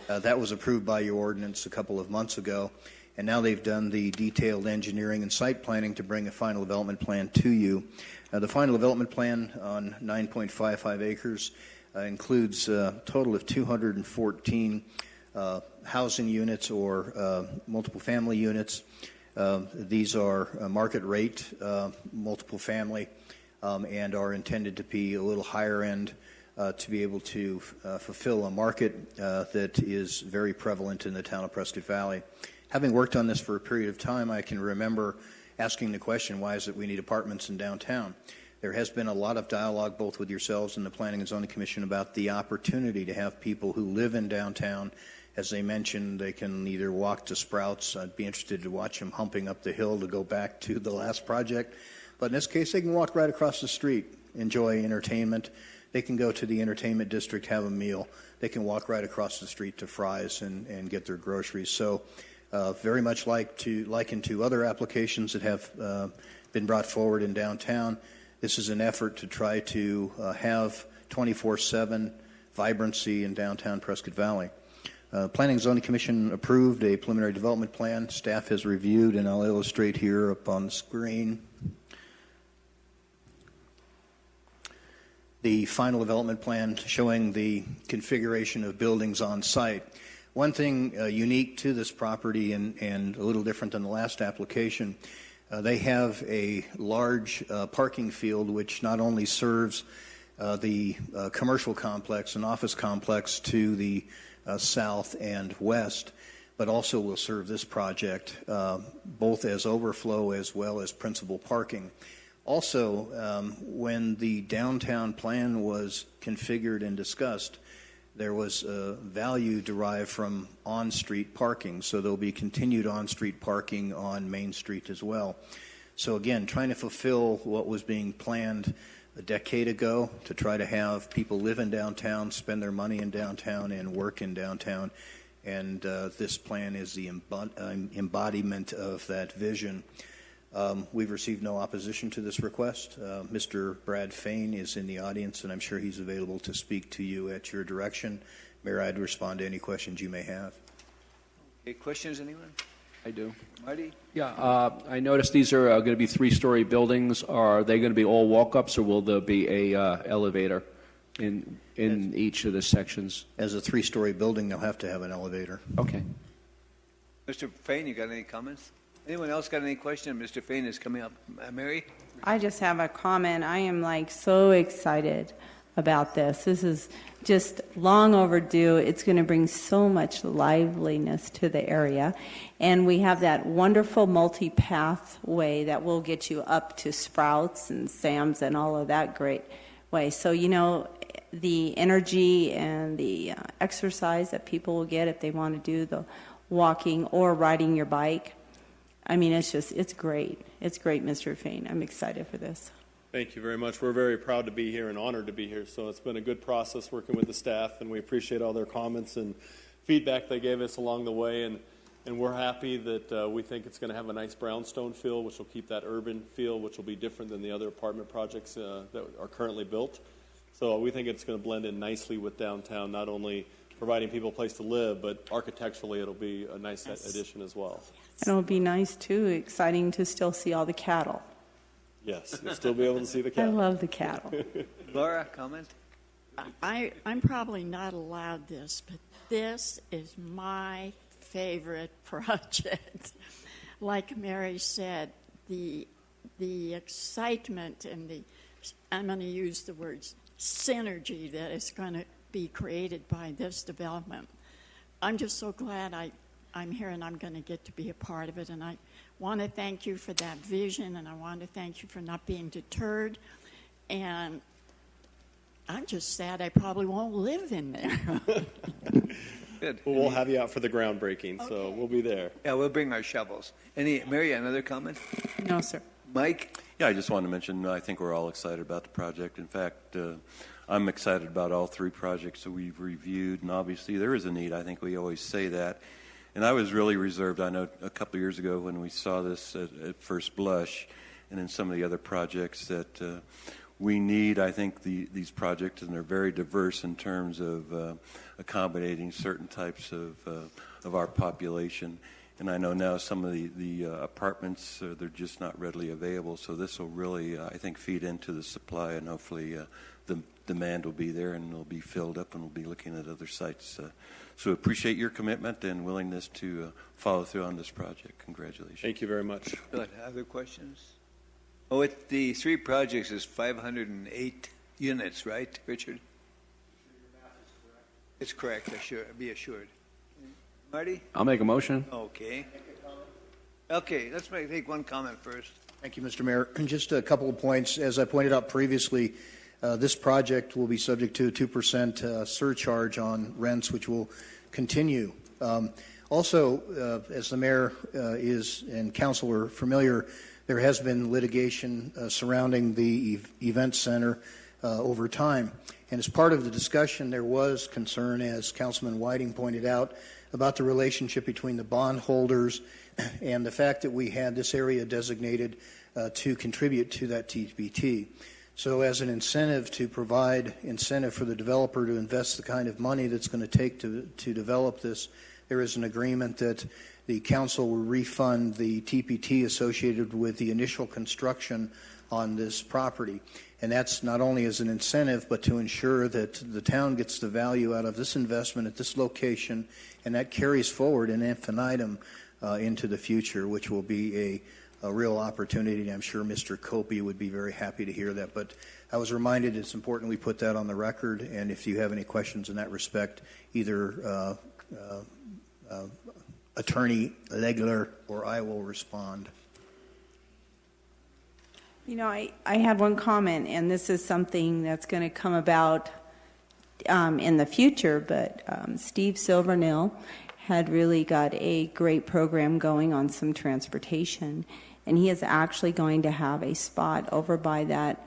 That was approved by your ordinance a couple of months ago, and now they've done the detailed engineering and site planning to bring a final development plan to you. The final development plan on 9.55 acres includes a total of 214 housing units or multiple family units. These are market rate multiple family and are intended to be a little higher end to be able to fulfill a market that is very prevalent in the town of Prescott Valley. Having worked on this for a period of time, I can remember asking the question, why is it we need apartments in downtown? There has been a lot of dialogue both with yourselves and the Planning and Zoning Commission about the opportunity to have people who live in downtown. As they mentioned, they can either walk to Sprouts. I'd be interested to watch them humping up the hill to go back to the last project. But in this case, they can walk right across the street, enjoy entertainment. They can go to the entertainment district, have a meal. They can walk right across the street to Fry's and get their groceries. So very much likened to other applications that have been brought forward in downtown, this is an effort to try to have 24/7 vibrancy in downtown Prescott Valley. Planning and Zoning Commission approved a preliminary development plan. Staff has reviewed, and I'll illustrate here up on the screen the final development plan showing the configuration of buildings on site. One thing unique to this property and a little different than the last application, they have a large parking field which not only serves the commercial complex and office complex to the south and west, but also will serve this project both as overflow as well as principal parking. Also, when the downtown plan was configured and discussed, there was value derived from on-street parking, so there'll be continued on-street parking on Main Street as well. So again, trying to fulfill what was being planned a decade ago to try to have people live in downtown, spend their money in downtown, and work in downtown. And this plan is the embodiment of that vision. We've received no opposition to this request. Mr. Brad Fain is in the audience, and I'm sure he's available to speak to you at your direction. Mayor, I'd respond to any questions you may have. Okay, questions, anyone? I do. Marty? Yeah, I noticed these are going to be three-story buildings. Are they going to be all walk-ups, or will there be a elevator in each of the sections? As a three-story building, they'll have to have an elevator. Okay. Mr. Fain, you got any comments? Anyone else got any questions? Mr. Fain is coming up. Mary? I just have a comment. I am so excited about this. This is just long overdue. It's going to bring so much liveliness to the area. And we have that wonderful multi-pathway that will get you up to Sprouts and Sam's and all of that great way. So, the energy and the exercise that people will get if they want to do the walking or riding your bike. I mean, it's great. It's great, Mr. Fain. I'm excited for this. Thank you very much. We're very proud to be here and honored to be here. So it's been a good process working with the staff, and we appreciate all their comments and feedback they gave us along the way, and we're happy that we think it's going to have a nice brownstone feel, which will keep that urban feel, which will be different than the other apartment projects that are currently built. So we think it's going to blend in nicely with downtown, not only providing people a place to live, but architecturally it'll be a nice addition as well. And it'll be nice, too, exciting to still see all the cattle. Yes, you'll still be able to see the I cattle. love the cattle. Laura, comment? I'm probably not allowed this, but this is my favorite project. Like Mary said, the excitement and I'm going to use the words synergy that is going to be created by this development. I'm just so glad I'm here and I'm going to get to be a part of it. And I want to thank you for that vision, and I want to thank you for not being deterred. And I'm just sad I probably won't live in there. Good. Well, we'll have you out for the groundbreaking, so we'll be there. Yeah, we'll bring our shovels. Mary, another comment? No, sir. Mike? Yeah, I just wanted to mention, I think we're all excited about the project. In fact, I'm excited about all three projects that we've reviewed, and obviously there is a need. I think we always say that. And I was really reserved. I know a couple of years ago when we saw this at first blush, and in some of the other projects that we need, I think, these projects, and they're very diverse in terms of accommodating certain types of our population. And I know now some of the apartments, they're just not readily available, so this will really, I think, feed into the supply, and hopefully the demand will be there and it'll be filled up, and we'll be looking at other sites. So appreciate your commitment and willingness to follow through on this project. Congratulations. Thank you very much. Good. Other questions? Oh, the three projects is 508 units, right, Richard? It's correct. Be assured. Marty? I'll make a motion. Okay. Okay, let's take one comment first. Thank you, Mr. Mayor. Just a couple of points. As I pointed out previously, this project will be subject to a 2% surcharge on rents, which will continue. Also, as the mayor is and council are familiar, there has been litigation surrounding the event center over time. And as part of the discussion, there was concern, as Councilman Whiting pointed out, about the relationship between the bondholders and the fact that we had this area designated to contribute to that TPT. So as an incentive to provide incentive for the developer to invest the kind of money that's going to take to develop this, there is an agreement that the council will refund the TPT associated with the initial construction on this property. And that's not only as an incentive, but to ensure that the town gets the value out of this investment at this location, and that carries forward in infinitum into the future, which will be a real opportunity. I'm sure Mr. Copey would be very happy to hear that. But I was reminded it's important we put that on the record, and if you have any questions in that respect, either Attorney Legler or I will respond. You know, I had one comment, and this is something that's going to come about in the future, but Steve Silvernail had really got a great program going on some transportation, and he is actually going to have a spot over by that,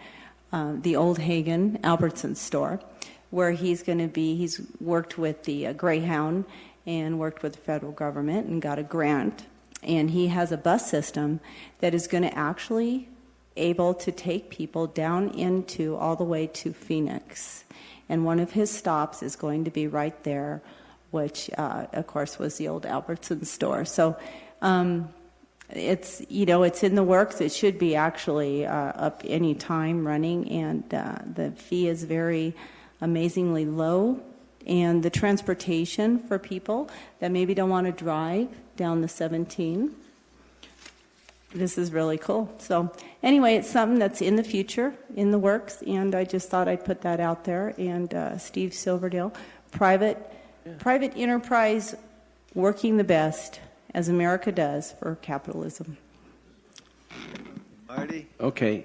the old Hagen Albertson store, where he's worked with the Greyhound and worked with the federal government and got a grant, and he has a bus system that is going to actually able to take people down into all the way to Phoenix. And one of his stops is going to be right there, which, of course, was the old Albertson store. So it's in the works. It should be actually up any time running, and the fee is very amazingly low. And the transportation for people that maybe don't want to drive down the 17, this is really cool. So anyway, it's something that's in the future, in the works, and I just thought I'd put that out there. And Steve Silverdale, private enterprise working the best, as America does, for capitalism. Marty? Okay.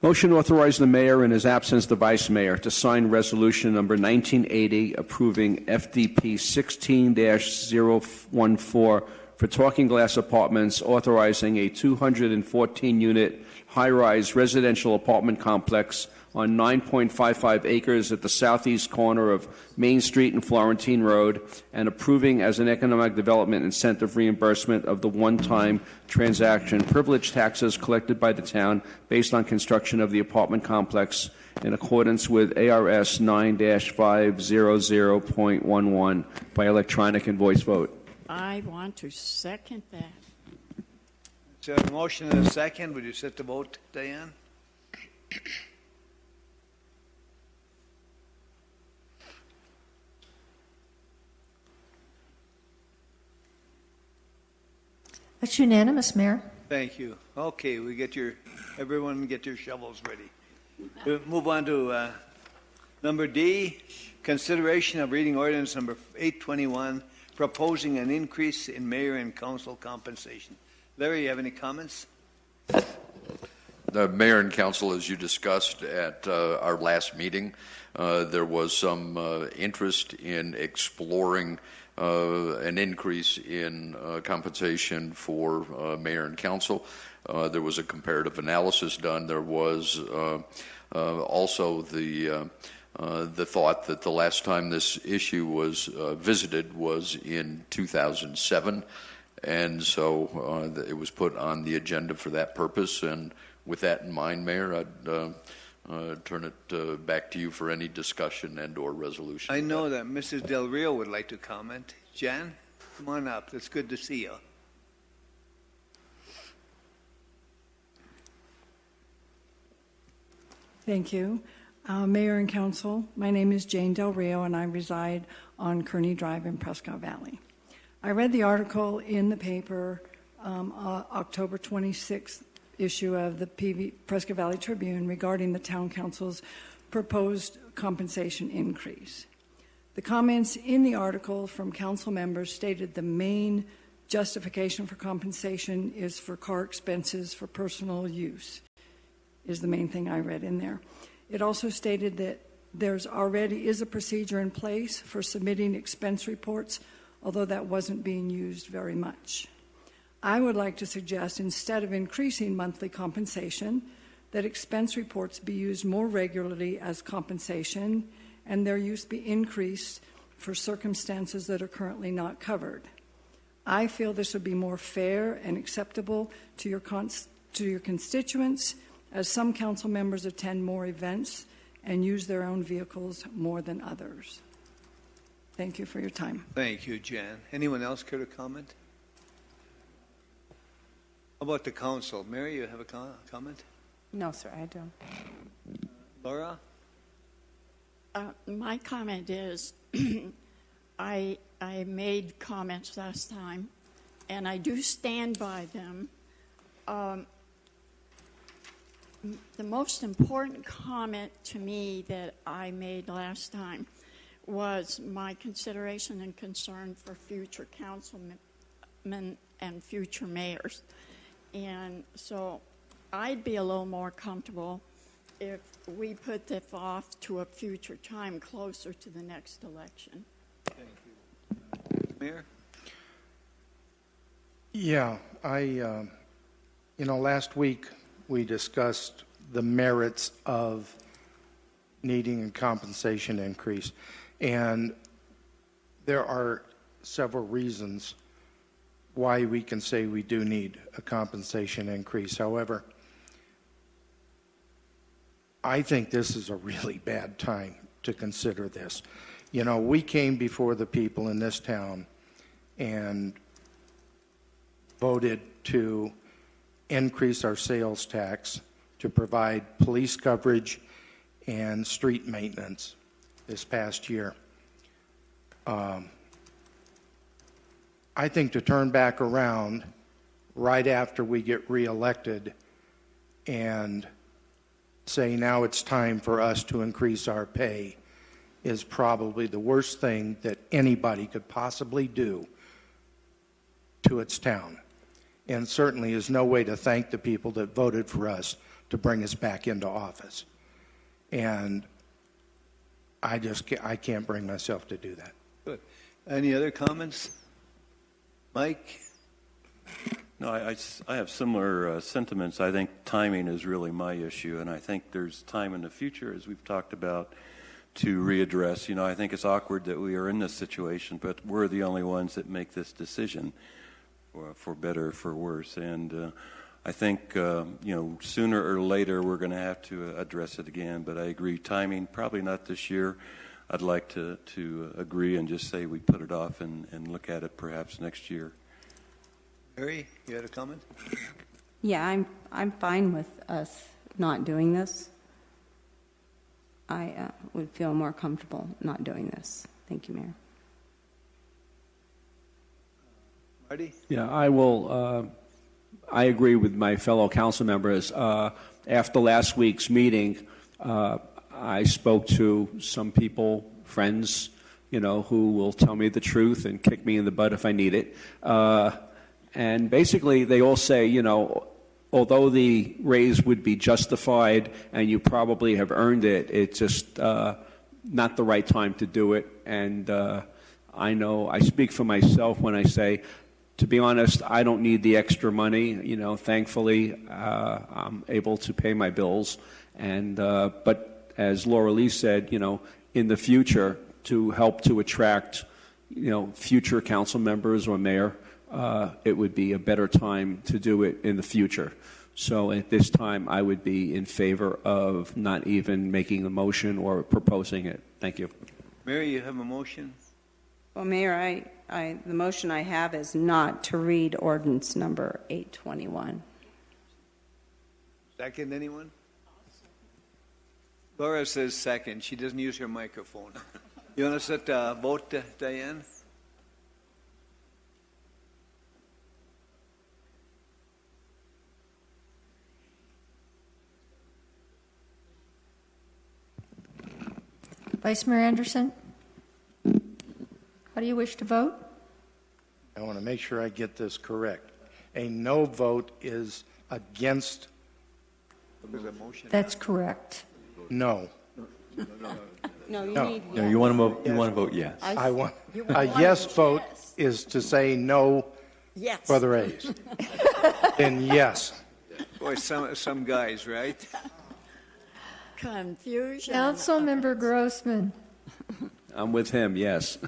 Motion to authorize the mayor, in his absence the vice mayor, to sign resolution number 1980 approving FDP 16-014 for Talking Glass Apartments, authorizing a 214-unit high-rise residential apartment complex on 9.55 acres at the southeast corner of Main Street and Florentine Road, and approving as an economic development incentive reimbursement of the one-time transaction privilege taxes collected by the town based on construction of the apartment complex in accordance with ARS 9-500.11 by electronic and voice vote. I want to second that. So a motion and a second. Would you set the vote, Diane? That's unanimous, Mayor. Thank you. Okay, everyone get your shovels ready. We'll move on to number D, consideration of reading ordinance number 821, proposing an increase in mayor and council compensation. Larry, you have any comments? The mayor and council, as you discussed at our last meeting, there was some interest in exploring an increase in compensation for mayor and council. There was a comparative analysis done. There was also the thought that the last time this issue was visited was in 2007, and so it was put on the agenda for that purpose. And with that in mind, Mayor, I'd turn it back to you for any discussion and/or resolution. I know that Mrs. Del Rio would like to comment. Jan, come on up. It's good to see you. Thank you. Mayor and Council, my name is Jane Del Rio, and I reside on Kearney Drive in Prescott Valley. I read the article in the paper, October 26th issue of the Prescott Valley Tribune regarding the Town Council's proposed compensation increase. The comments in the article from council members stated the main justification for compensation is for car expenses for personal use, is the main thing I read in there. It also stated that there's already is a procedure in place for submitting expense reports, although that wasn't being used very much. I would like to suggest, instead of increasing monthly compensation, that expense reports be used more regularly as compensation and their use be increased for circumstances that are currently not covered. I feel this would be more fair and acceptable to your constituents, as some council members attend more events and use their own vehicles more than others. Thank you for your time. Thank you, Jan. Anyone else care to comment? How about the council? Mary, you have a comment? No, sir, I don't. Laura? My comment is, I made comments last time, and I do stand by them. The most important comment to me that I made last time was my consideration and concern for future councilmen and future mayors. And so I'd be a little more comfortable if we put this off to a future time closer to the next election. Thank you. Mayor? Yeah, last week we discussed the merits of needing a compensation increase. And there are several reasons why we can say we do need a compensation increase. However, I think this is a really bad time to consider this. We came before the people in this town and voted to increase our sales tax to provide police coverage and street maintenance this past year. I think to turn back around right after we get reelected and say now it's time for us to increase our pay is probably the worst thing that anybody could possibly do to its town. And certainly is no way to thank the people that voted for us to bring us back into office. And I can't bring myself to do that. Good. Any other comments? Mike? No, I have similar sentiments. I think timing is really my issue, and I think there's time in the future, as we've talked about, to readdress. You know, I think it's awkward that we are in this situation, but we're the only ones that make this decision, for better or for worse. And I think, sooner or later we're going to have to address it again. But I agree, timing, probably not this year. I'd like to agree and just say we put it off and look at it perhaps next year. Mary, you had a comment? Yeah, I'm fine with us not doing this. I would feel more comfortable not doing this. Thank you, Mayor. Marty? Yeah, I will. I agree with my fellow council members. After last week's meeting, I spoke to some people, friends, who will tell me the truth and kick me in the butt if I need it. And basically, they all say, although the raise would be justified and you probably have earned it, it's just not the right time to do it. And I know I speak for myself when I say, to be honest, I don't need the extra money. Thankfully, I'm able to pay my bills. And but as Laura Lee said, in the future, to help to attract, future council members or mayor, it would be a better time to do it in the future. So at this time, I would be in favor of not even making the motion or proposing it. Thank you. Mary, you have a motion? Well, Mayor, the motion I have is not to read ordinance number 821. Second, anyone? Laura says second. She doesn't use her microphone. You want to set the vote, Diane? Vice Mayor Anderson, how do you wish to vote? I want to make sure I get this correct. A no vote is against. There's a motion. That's correct. No. No, No. need No, you want to vote yes. I want a yes vote is to say no Yes. for the raise. Then yes. Boy, some guys, right? Confusion. Councilmember Grossman. I'm with him, yes.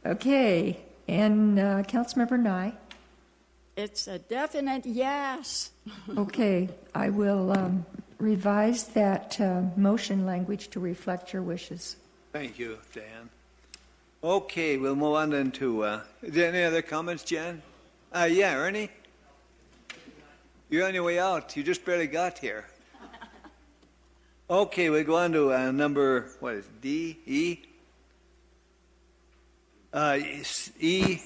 Okay, and Councilmember Nye. It's a definite yes. Okay, I will revise that motion language to reflect your wishes. Thank you, Dan. Okay, we'll move on then to, is there any other comments, Jan? Yeah, Ernie? You're on your way out. You just barely got here. Okay, we'll go on to number, what is it, D, E? E,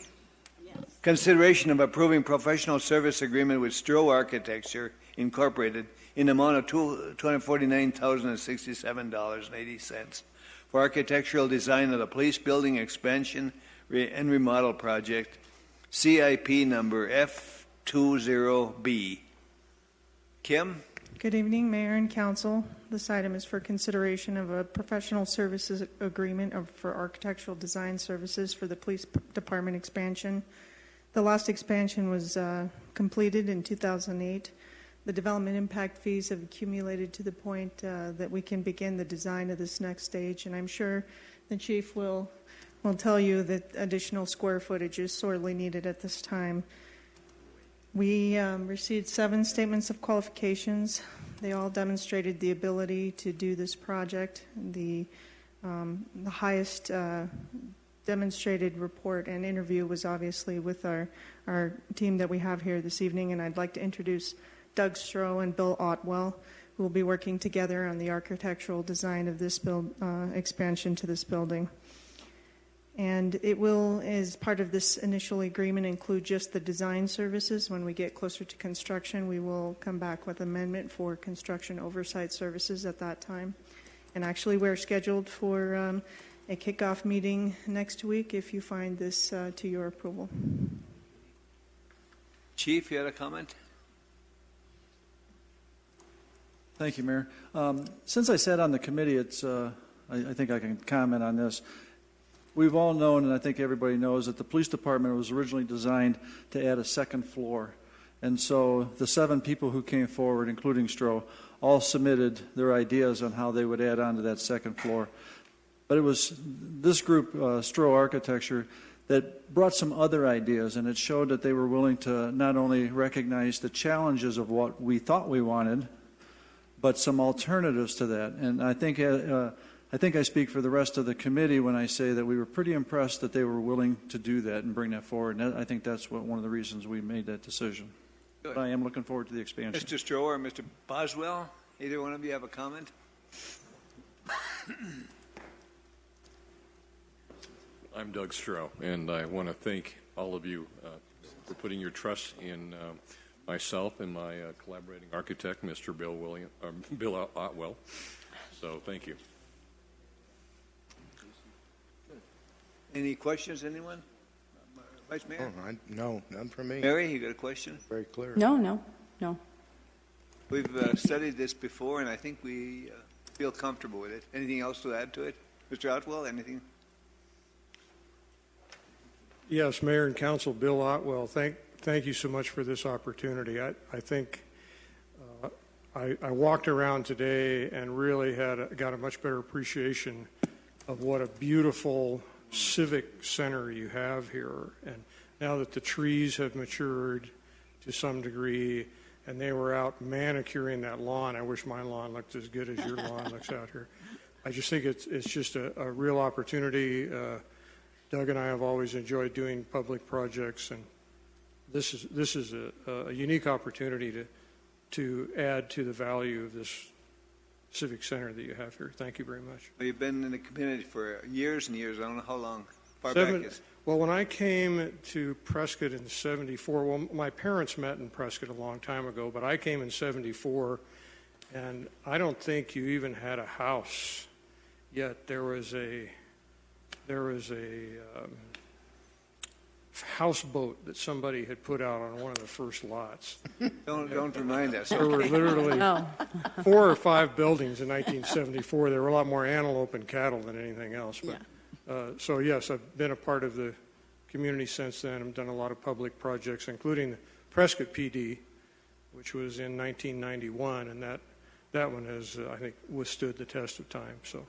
consideration of approving professional service agreement with Stroh Architecture Incorporated in the amount of $249,067.80 for architectural design of the police building expansion and remodel project, CIP number F20B. Kim? Good evening, Mayor and Council. This item is for consideration of a professional services agreement for architectural design services for the police department expansion. The last expansion was completed in 2008. The development impact fees have accumulated to the point that we can begin the design of this next stage, and I'm sure the Chief will tell you that additional square footage is sorely needed at this time. We received 7 statements of qualifications. They all demonstrated the ability to do this project. The highest demonstrated report and interview was obviously with our team that we have here this evening, and I'd like to introduce Doug Stroh and Bill Otwell, who will be working together on the architectural design of this expansion to this building. And it will, as part of this initial agreement, include just the design services. When we get closer to construction, we will come back with amendment for construction oversight services at that time. And actually, we're scheduled for a kickoff meeting next week if you find this to your approval. Chief, you had a comment? Thank you, Mayor. Since I sat on the committee, I think I can comment on this. we've all known, and I think everybody knows, that the police department was originally designed to add a second floor. And so the 7 people who came forward, including Stroh, all submitted their ideas on how they would add on to that second floor. But it was this group, Stroh Architecture, that brought some other ideas, and it showed that they were willing to not only recognize the challenges of what we thought we wanted, but some alternatives to that. And I think I speak for the rest of the committee when I say that we were pretty impressed that they were willing to do that and bring that forward. And I think that's one of the reasons we made that decision. Good. But I am looking forward to the expansion. Mr. Stroh or Mr. Boswell, either one of you have a comment? I'm Doug Stroh, and I want to thank all of you for putting your trust in myself and my collaborating architect, Mr. Bill Otwell. So thank you. Any questions, anyone? Vice Mayor? Oh, no, none from me. Mary, you got a question? Very clear. No. We've studied this before, and I think we feel comfortable with it. Anything else to add to it? Mr. Otwell, anything? Yes, Mayor and Council, Bill Otwell, thank you so much for this opportunity. I think I walked around today and really got a much better appreciation of what a beautiful civic center you have here. And now that the trees have matured to some degree and they were out manicuring that lawn, I wish my lawn looked as good as your lawn looks out here. I just think it's just a real opportunity. Doug and I have always enjoyed doing public projects, and this is a unique opportunity to add to the value of this civic center that you have here. Thank you very much. Well, you've been in the community for years and years. I don't know how long. Far back is. Well, when I came to Prescott in '74, well, my parents met in Prescott a long time ago, but I came in *74, and I don't think you even had a house yet. There was a houseboat that somebody had put out on one of the first lots. Don't remind us. There were literally 4 or 5 buildings in 1974. There were a lot more antelope and cattle than anything else. But, so, yes, I've been a part of the community since then. I've done a lot of public projects, including the Prescott PD, which was in 1991, and that one has, I think, withstood the test of time. So,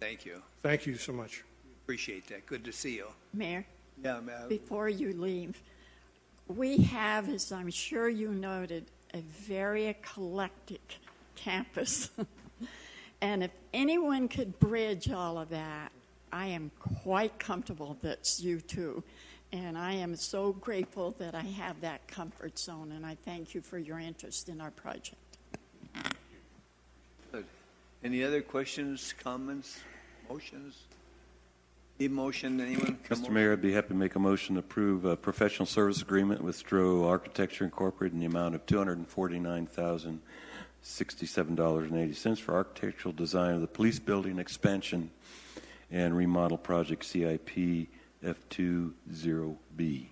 thank you. Thank you so much. Appreciate that. Good to see you. Mayor? Yeah, ma'am. Before you leave, we have, as I'm sure you noted, a very eclectic campus. And if anyone could bridge all of that, I am quite comfortable that's you two. And I am so grateful that I have that comfort zone, and I thank you for your interest in our project. Good. Any other questions, comments, motions? Emotion, anyone? Mr. Mayor, I'd be happy to make a motion to approve a professional service agreement with Stroh Architecture Incorporated in the amount of $249,067.80 for architectural design of the police building expansion and remodel project CIP F20B.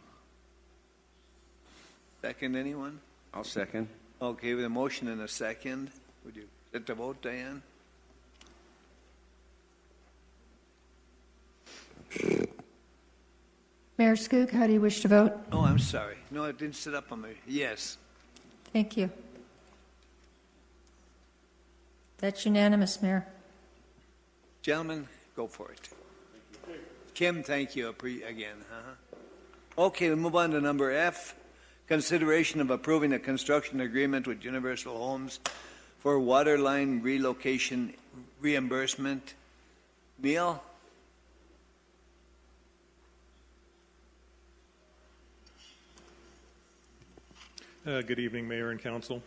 Second, anyone? I'll second. Okay, with a motion and a second, would you set the vote, Diane? Mayor Skook, how do you wish to vote? Oh, I'm sorry. No, it didn't sit up on me. Yes. Thank you. That's unanimous, Mayor. Gentlemen, go for it. Kim, thank you again. Okay, we move on to number F. Consideration of approving a construction agreement with Universal Homes for water line relocation reimbursement. Neil? Good evening, Mayor and Council.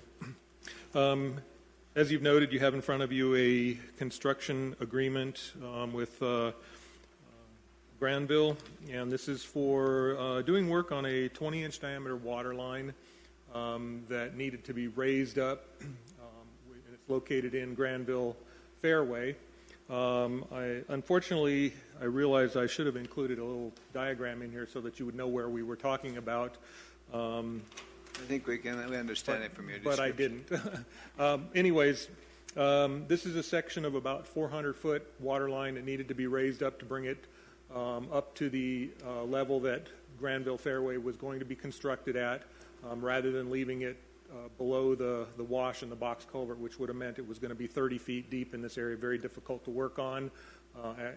As you've noted, you have in front of you a construction agreement with Granville, and this is for doing work on a 20-inch diameter water line that needed to be raised up. It's located in Granville Fairway. Unfortunately, I realized I should have included a little diagram in here so that you would know where we were talking about. I think we understand it from your description. But I didn't. Anyways, this is a section of about 400-foot water line that needed to be raised up to bring it up to the level that Granville Fairway was going to be constructed at, rather than leaving it below the wash and the box culvert, which would have meant it was going to be 30 feet deep in this area, very difficult to work on,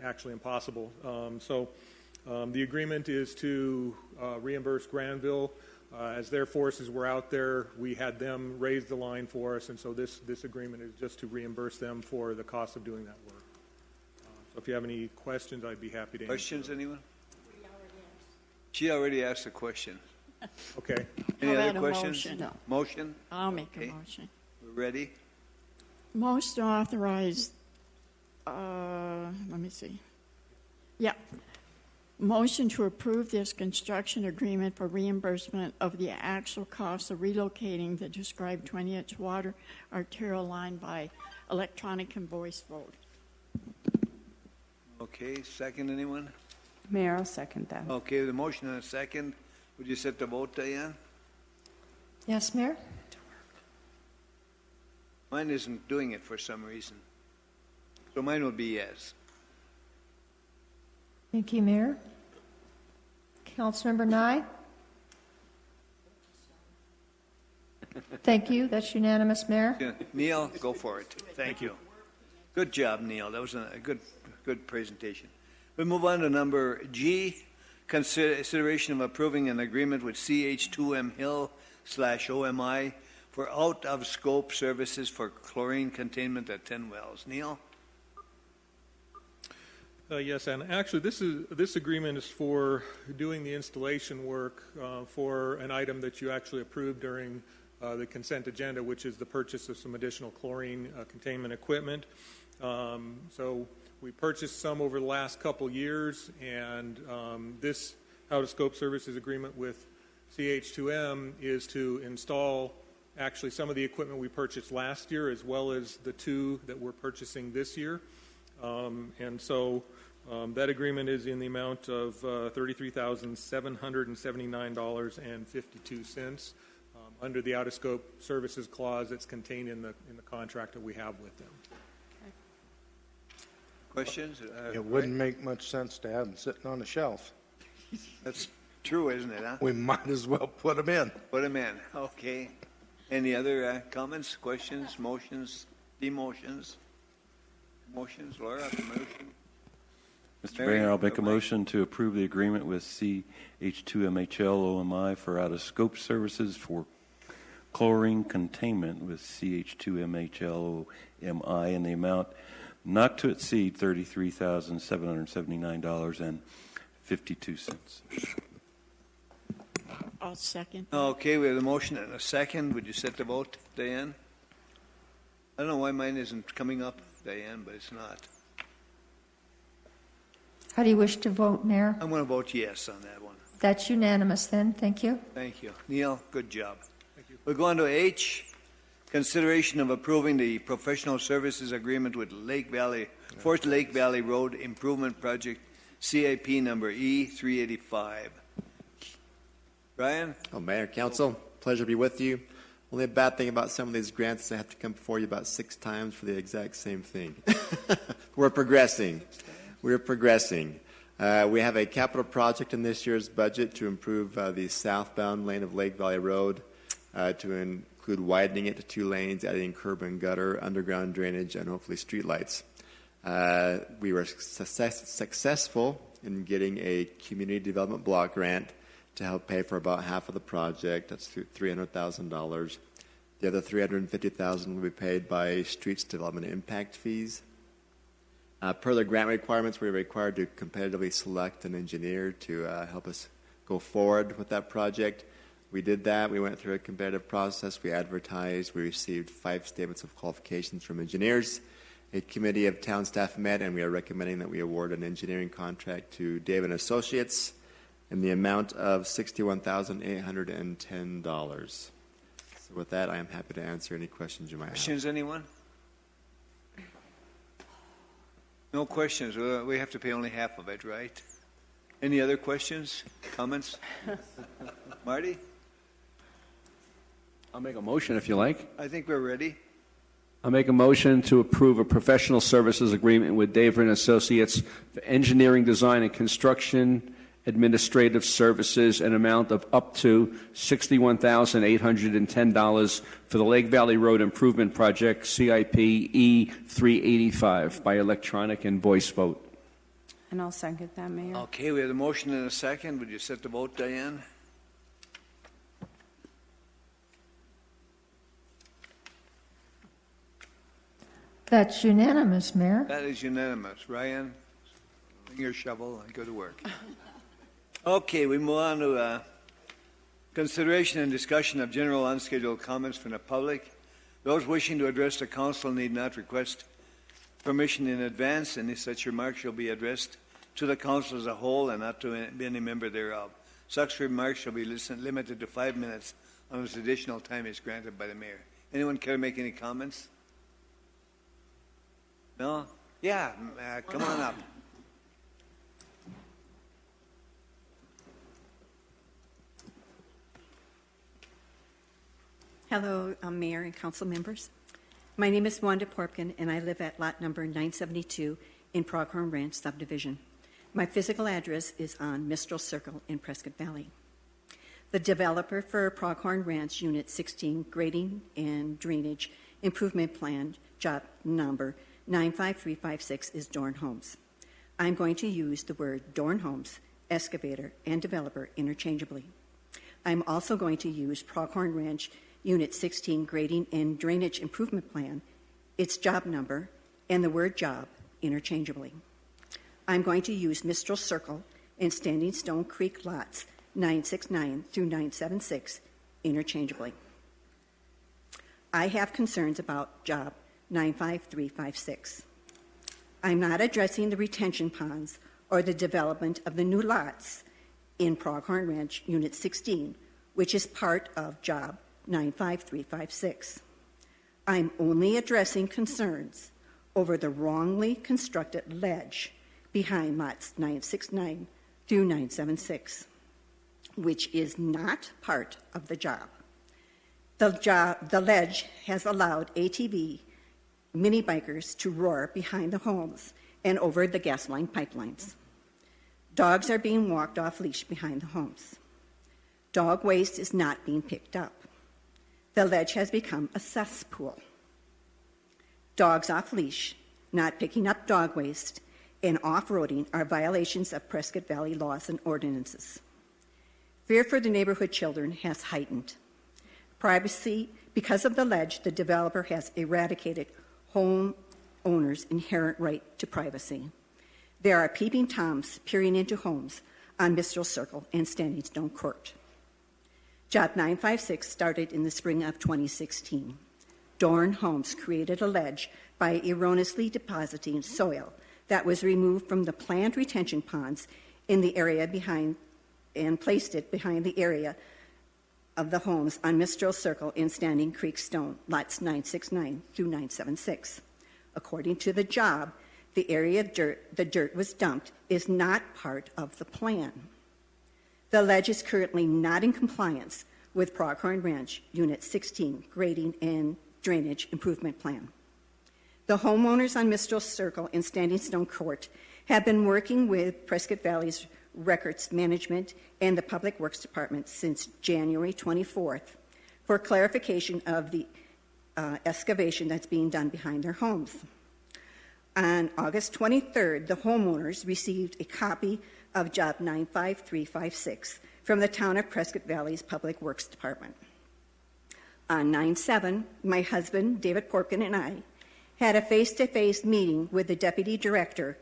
actually impossible. The agreement is to reimburse Granville. As their forces were out there, we had them raise the line for us, and so this agreement is just to reimburse them for the cost of doing that work. So if you have any questions, I'd be happy to answer. Questions, anyone? She already asked a question. Okay. Any How other about a questions? motion? No. Motion? I'll make Okay. a motion. We're ready? Most authorized, let me see. Yeah. Motion to approve this construction agreement for reimbursement of the actual cost of relocating the described 20-inch water arterial line by electronic and voice vote. Okay, second, anyone? Mayor, I'll second that. Okay, the motion and a second. Would you set the vote, Diane? Yes, Mayor? Mine isn't doing it for some reason. So mine will be yes. Thank you, Mayor. Councilmember Nye? Thank you. That's unanimous, Mayor. Yeah. Neil, go for it. Thank you. Good job, Neil. That was a good presentation. We move on to number G, consideration of approving an agreement with CH2M Hill /OMI for out-of-scope services for chlorine containment at 10 wells. Neil? Yes, and actually this agreement is for doing the installation work for an item that you actually approved during the consent agenda, which is the purchase of some additional chlorine containment equipment. So we purchased some over the last couple years, and this out-of-scope services agreement with CH2M is to install actually some of the equipment we purchased last year, as well as the two that we're purchasing this year. And so that agreement is in the amount of $33,779.52 under the out-of-scope services clause that's contained in the contract that we have with them. Questions? It wouldn't make much sense to have them sitting on a shelf. That's true, isn't it? Huh? We might as well put them in. Put them in. Okay. Any other comments, questions, motions, demotions? Motions, Laura, motion. Mr. Mayor, I'll make a motion to approve the agreement with CH2MHL-OMI for out-of-scope services for chlorine containment with CH2MHL-OMI in the amount not to exceed $33,779.52. I'll second. Okay, we have a motion and a second. Would you set the vote, Diane? I don't know why mine isn't coming up, Diane, but it's not. How do you wish to vote, Mayor? I'm going to vote yes on that one. That's unanimous then. Thank you. Thank you. Neil, good job. Thank you. We'll go on to H, consideration of approving the professional services agreement with Fourth Lake Valley Road Improvement Project, CIP number E385. Brian? Oh, Mayor, Council, pleasure to be with you. Only a bad thing about some of these grants is I have to come before you about 6 times for the exact same thing. We're progressing. We're progressing. We have a capital project in this year's budget to improve the southbound lane of Lake Valley Road, to include widening it to 2 lanes, adding curb and gutter, underground drainage, and hopefully streetlights. We were successful in getting a community development block grant to help pay for about half of the project. That's $300,000. The other $350,000 will be paid by streets development impact fees. Per the grant requirements, we are required to competitively select an engineer to help us go forward with that project. We did that. We went through a competitive process. We advertised. We received 5 statements of qualifications from engineers. A committee of town staff met, and we are recommending that we award an engineering contract to David Associates in the amount of $61,810. So with that, I am happy to answer any questions you might have. Questions, anyone? No questions. We have to pay only half of it, right? Any other questions, comments? Marty? I'll make a motion if you like. I think we're ready. I'll make a motion to approve a professional services agreement with David and Associates for engineering, design, and construction administrative services, an amount of up to $61,810 for the Lake Valley Road Improvement Project, CIP E385, by electronic and voice vote. And I'll second that, Mayor. Okay, we have a motion and a second. Would you set the vote, Diane? That's unanimous, Mayor. That is unanimous. Ryan, bring your shovel and go to work. Okay, we move on to consideration and discussion of general unscheduled comments from the public. Those wishing to address the council need not request permission in advance. Any such remarks shall be addressed to the council as a whole and not to any member thereof. Such remarks shall be limited to 5 minutes unless additional time is granted by the mayor. Anyone care to make any comments? No? Yeah, come on up. Hello, Mayor and council members. My name is Wanda Porpkin, and I live at lot number 972 in Pronghorn Ranch subdivision. My physical address is on Mistral Circle in Prescott Valley. The developer for Pronghorn Ranch Unit 16 Grading and Drainage Improvement Plan, job number 95356, is Dorn Homes. I'm going to use the word Dorn Homes, excavator, and developer interchangeably. I'm also going to use Pronghorn Ranch Unit 16 Grading and Drainage Improvement Plan, its job number, and the word job interchangeably. I'm going to use Mistral Circle and Standing Stone Creek lots 969 through 976 interchangeably. I have concerns about job 95356. I'm not addressing the retention ponds or the development of the new lots in Pronghorn Ranch Unit 16, which is part of job 95356. I'm only addressing concerns over the wrongly constructed ledge behind lots 969 through 976, which is not part of the job. The ledge has allowed ATV mini bikers to roar behind the homes and over the gas line pipelines. Dogs are being walked off leash behind the homes. Dog waste is not being picked up. The ledge has become a cesspool. Dogs off leash, not picking up dog waste, and off-roading are violations of Prescott Valley laws and ordinances. Fear for the neighborhood children has heightened. Privacy, because of the ledge, the developer has eradicated homeowners' inherent right to privacy. There are peeping Toms peering into homes on Mistral Circle and Standing Stone Court. Job 956 started in the spring of 2016. Dorn Homes created a ledge by erroneously depositing soil that was removed from the planned retention ponds in the area behind and placed it behind the area of the homes on Mistral Circle in Standing Creek Stone, lots 969 through 976. According to the job, the area the dirt was dumped is not part of the plan. The ledge is currently not in compliance with Pronghorn Ranch Unit 16 Grading and Drainage Improvement Plan. The homeowners on Mistral Circle and Standing Stone Court have been working with Prescott Valley's Records Management and the Public Works Department since January 24th for clarification of the excavation that's being done behind their homes. On August 23rd, the homeowners received a copy of Job 95356 from the Town of Prescott Valley's Public Works Department. On 9/7, my husband, David Porpkin, and I had a face-to-face meeting with the Deputy Director,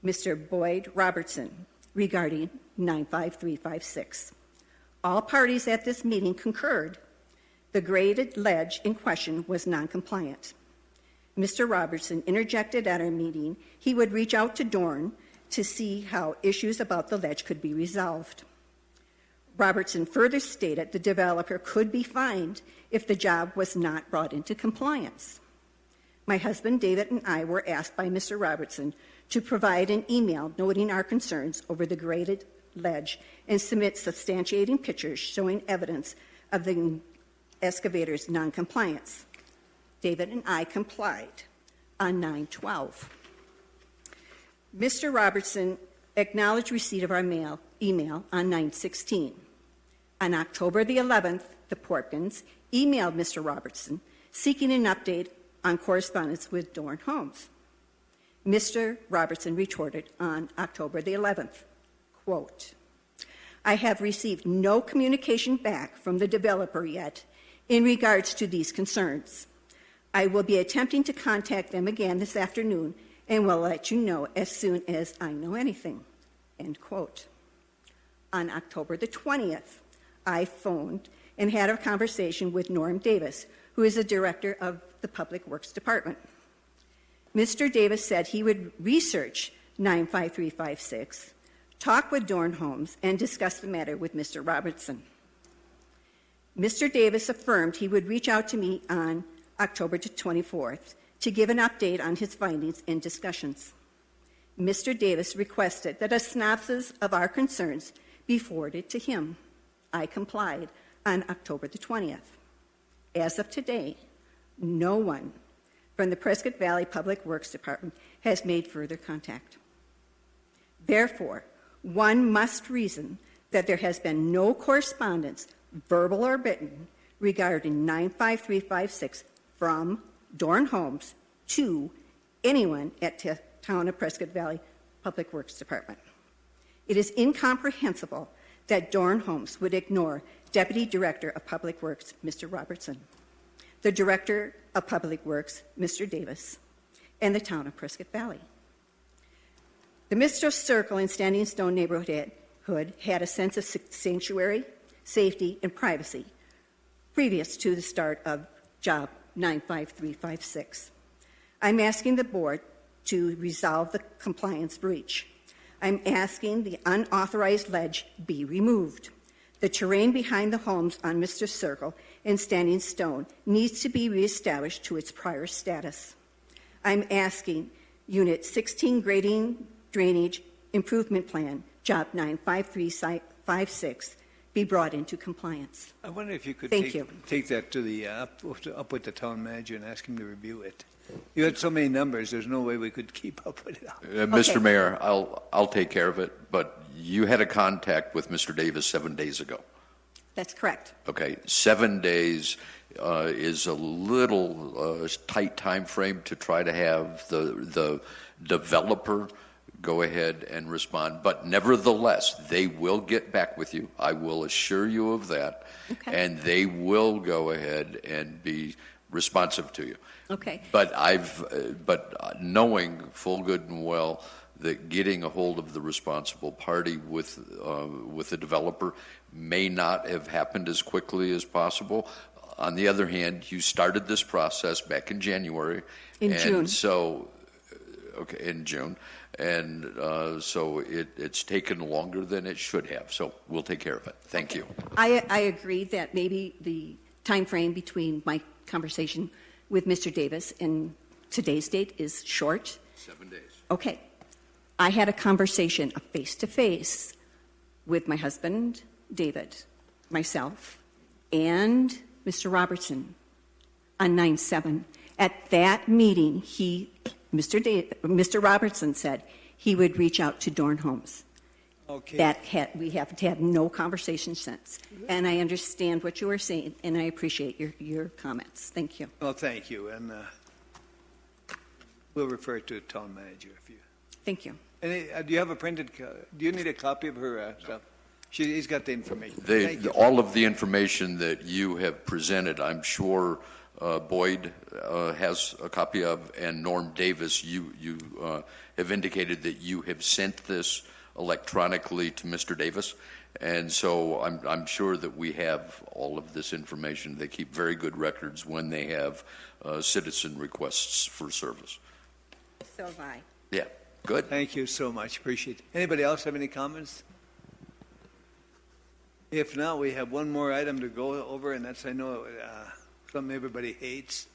Mr. Boyd Robertson, regarding 95356. All parties at this meeting concurred. The graded ledge in question was non-compliant. Mr. Robertson interjected at our meeting he would reach out to Dorn to see how issues about the ledge could be resolved. Robertson further stated the developer could be fined if the job was not brought into compliance. My husband, David, and I were asked by Mr. Robertson to provide an email noting our concerns over the graded ledge and submit substantiating pictures showing evidence of the excavator's noncompliance. David and I complied on 9/12. Mr. Robertson acknowledged receipt of our email on 9/16. On October the 11th, the Porkins emailed Mr. Robertson seeking an update on correspondence with Dorn Homes. Mr. Robertson retorted on October the 11th, quote, I have received no communication back from the developer yet in regards to these concerns. I will be attempting to contact them again this afternoon and will let you know as soon as I know anything, end quote. On October the 20th, I phoned and had a conversation with Norm Davis, who is the director of the Public Works Department. Mr. Davis said he would research 95356, talk with Dorn Homes, and discuss the matter with Mr. Robertson. Mr. Davis affirmed he would reach out to me on October 24th to give an update on his findings and discussions. Mr. Davis requested that a synopsis of our concerns be forwarded to him. I complied on October the 20th. As of today, no one from the Prescott Valley Public Works Department has made further contact. Therefore, one must reason that there has been no correspondence, verbal or written, regarding 95356 from Dorn Homes to anyone at the Town of Prescott Valley Public Works Department. It is incomprehensible that Dorn Homes would ignore Deputy Director of Public Works, Mr. Robertson, the Director of Public Works, Mr. Davis, and the Town of Prescott Valley. The Mistral Circle in Standing Stone neighborhood had a sense of sanctuary, safety, and privacy previous to the start of Job 95356. I'm asking the board to resolve the compliance breach. I'm asking the unauthorized ledge be removed. The terrain behind the homes on Mr. Circle and Standing Stone needs to be reestablished to its prior status. I'm asking Unit 16 Grading Drainage Improvement Plan, Job 95356, be brought into compliance. I wonder if you could Thank take that to the up with the town manager and ask him to review it. You had so many numbers, there's no way we could keep up with it. Mr. Mayor, I'll take care of it, but you had a contact with Mr. Davis 7 days ago. That's correct. Okay, 7 days is a little tight time frame to try to have the developer go ahead and respond. But nevertheless, they will get back with you. I will assure you of that. Okay. And they will go ahead and be responsive to you. Okay. But knowing full good and well that getting a hold of the responsible party with the developer may not have happened as quickly as possible. On the other hand, you started this process back in January. In June. So, okay, in June. And so it's taken longer than it should have. So we'll take care of it. Thank you. I agree that maybe the time frame between my conversation with Mr. Davis and today's date is short. 7 days. Okay. I had a conversation, a face-to-face, with my husband, David, myself, and Mr. Robertson on 9/7. At that meeting, Mr. Robertson said he would reach out to Dorn Homes. Okay. We have had no conversation since. And I understand what you were saying, and I appreciate your comments. Thank you. Well, thank you. And we'll refer to the town manager if you. Thank you. And do you have a printed? Do you need a copy of her stuff? He's got the information. Thank you. All of the information that you have presented, I'm sure Boyd has a copy of, and Norm Davis, you have indicated that you have sent this electronically to Mr. Davis, and so I'm sure that we have all of this information. They keep very good records when they have citizen requests for service. So have I. Yeah, good. Thank you so much. Appreciate it. Anybody else have any comments? If not, we have one more item to go over, and that's, I know, something everybody hates,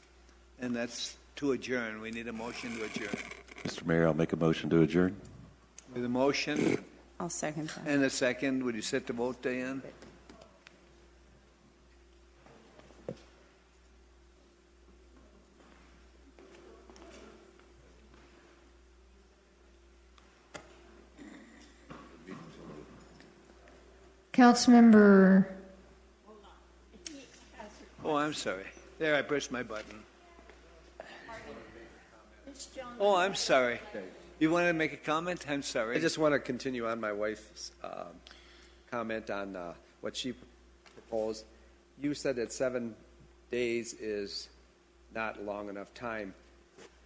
and that's to adjourn. We need a motion to adjourn. Mr. Mayor, I'll make a motion to adjourn. With a motion I'll second that. and a second, would you set the vote, Diane? Councilmember, Oh, I'm sorry. There, I pressed my button. Oh, I'm sorry. You wanted to make a comment? I'm sorry. I just want to continue on my wife's comment on what she proposed. You said that 7 days is not long enough time.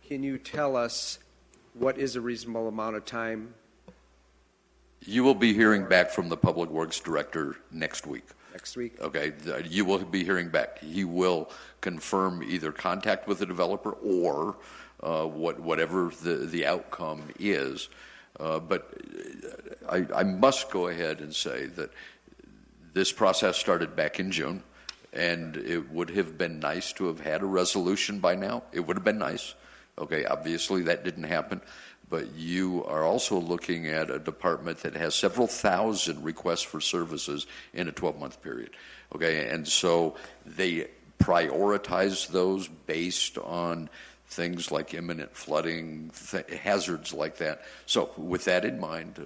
Can you tell us what is a reasonable amount of time? You will be hearing back from the Public Works Director next week. Next week? Okay, you will be hearing back. He will confirm either contact with the developer or whatever the outcome is. But I must go ahead and say that this process started back in June, and it would have been nice to have had a resolution by now. It would have been nice. Okay, obviously that didn't happen. But you are also looking at a department that has several thousand requests for services in a 12-month period. Okay, and so they prioritize those based on things like imminent flooding, hazards like that. So with that in mind,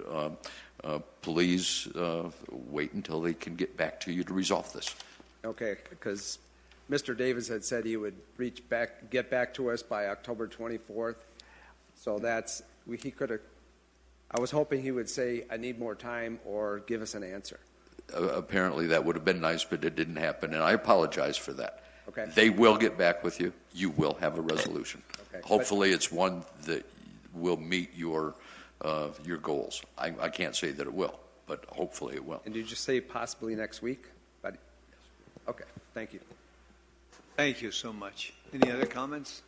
please wait until they can get back to you to resolve this. Okay, because Mr. Davis had said he would get back to us by October 24th. So he could have, I was hoping he would say, I need more time, or give us an answer. Apparently that would have been nice, but it didn't happen, and I apologize for that. Okay. They will get back with you. You will have a resolution. Okay. Hopefully it's one that will meet your goals. I can't say that it will, but hopefully it will. And did you say possibly next week? Okay, thank you. Thank you so much. Any other comments?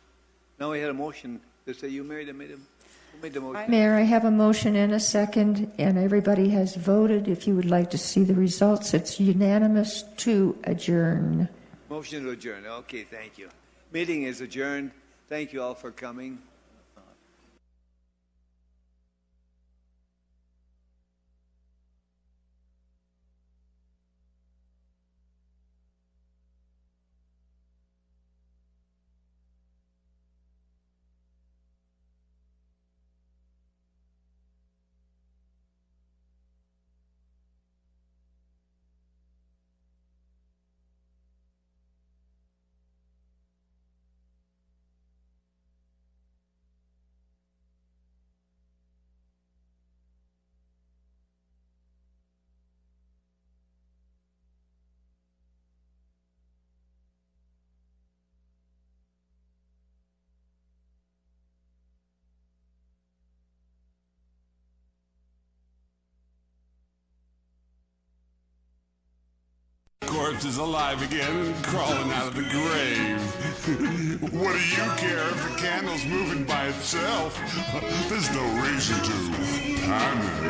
No, we had a motion. Who made the motion? Mayor, I have a motion and a second, and everybody has voted. If you would like to see the results, it's unanimous to adjourn. Motion to adjourn. Okay, thank you. Meeting is adjourned. Thank you all for coming. Corpse is alive again, crawling out of the grave. What do you care if the candle's moving by itself? There's no reason to panic.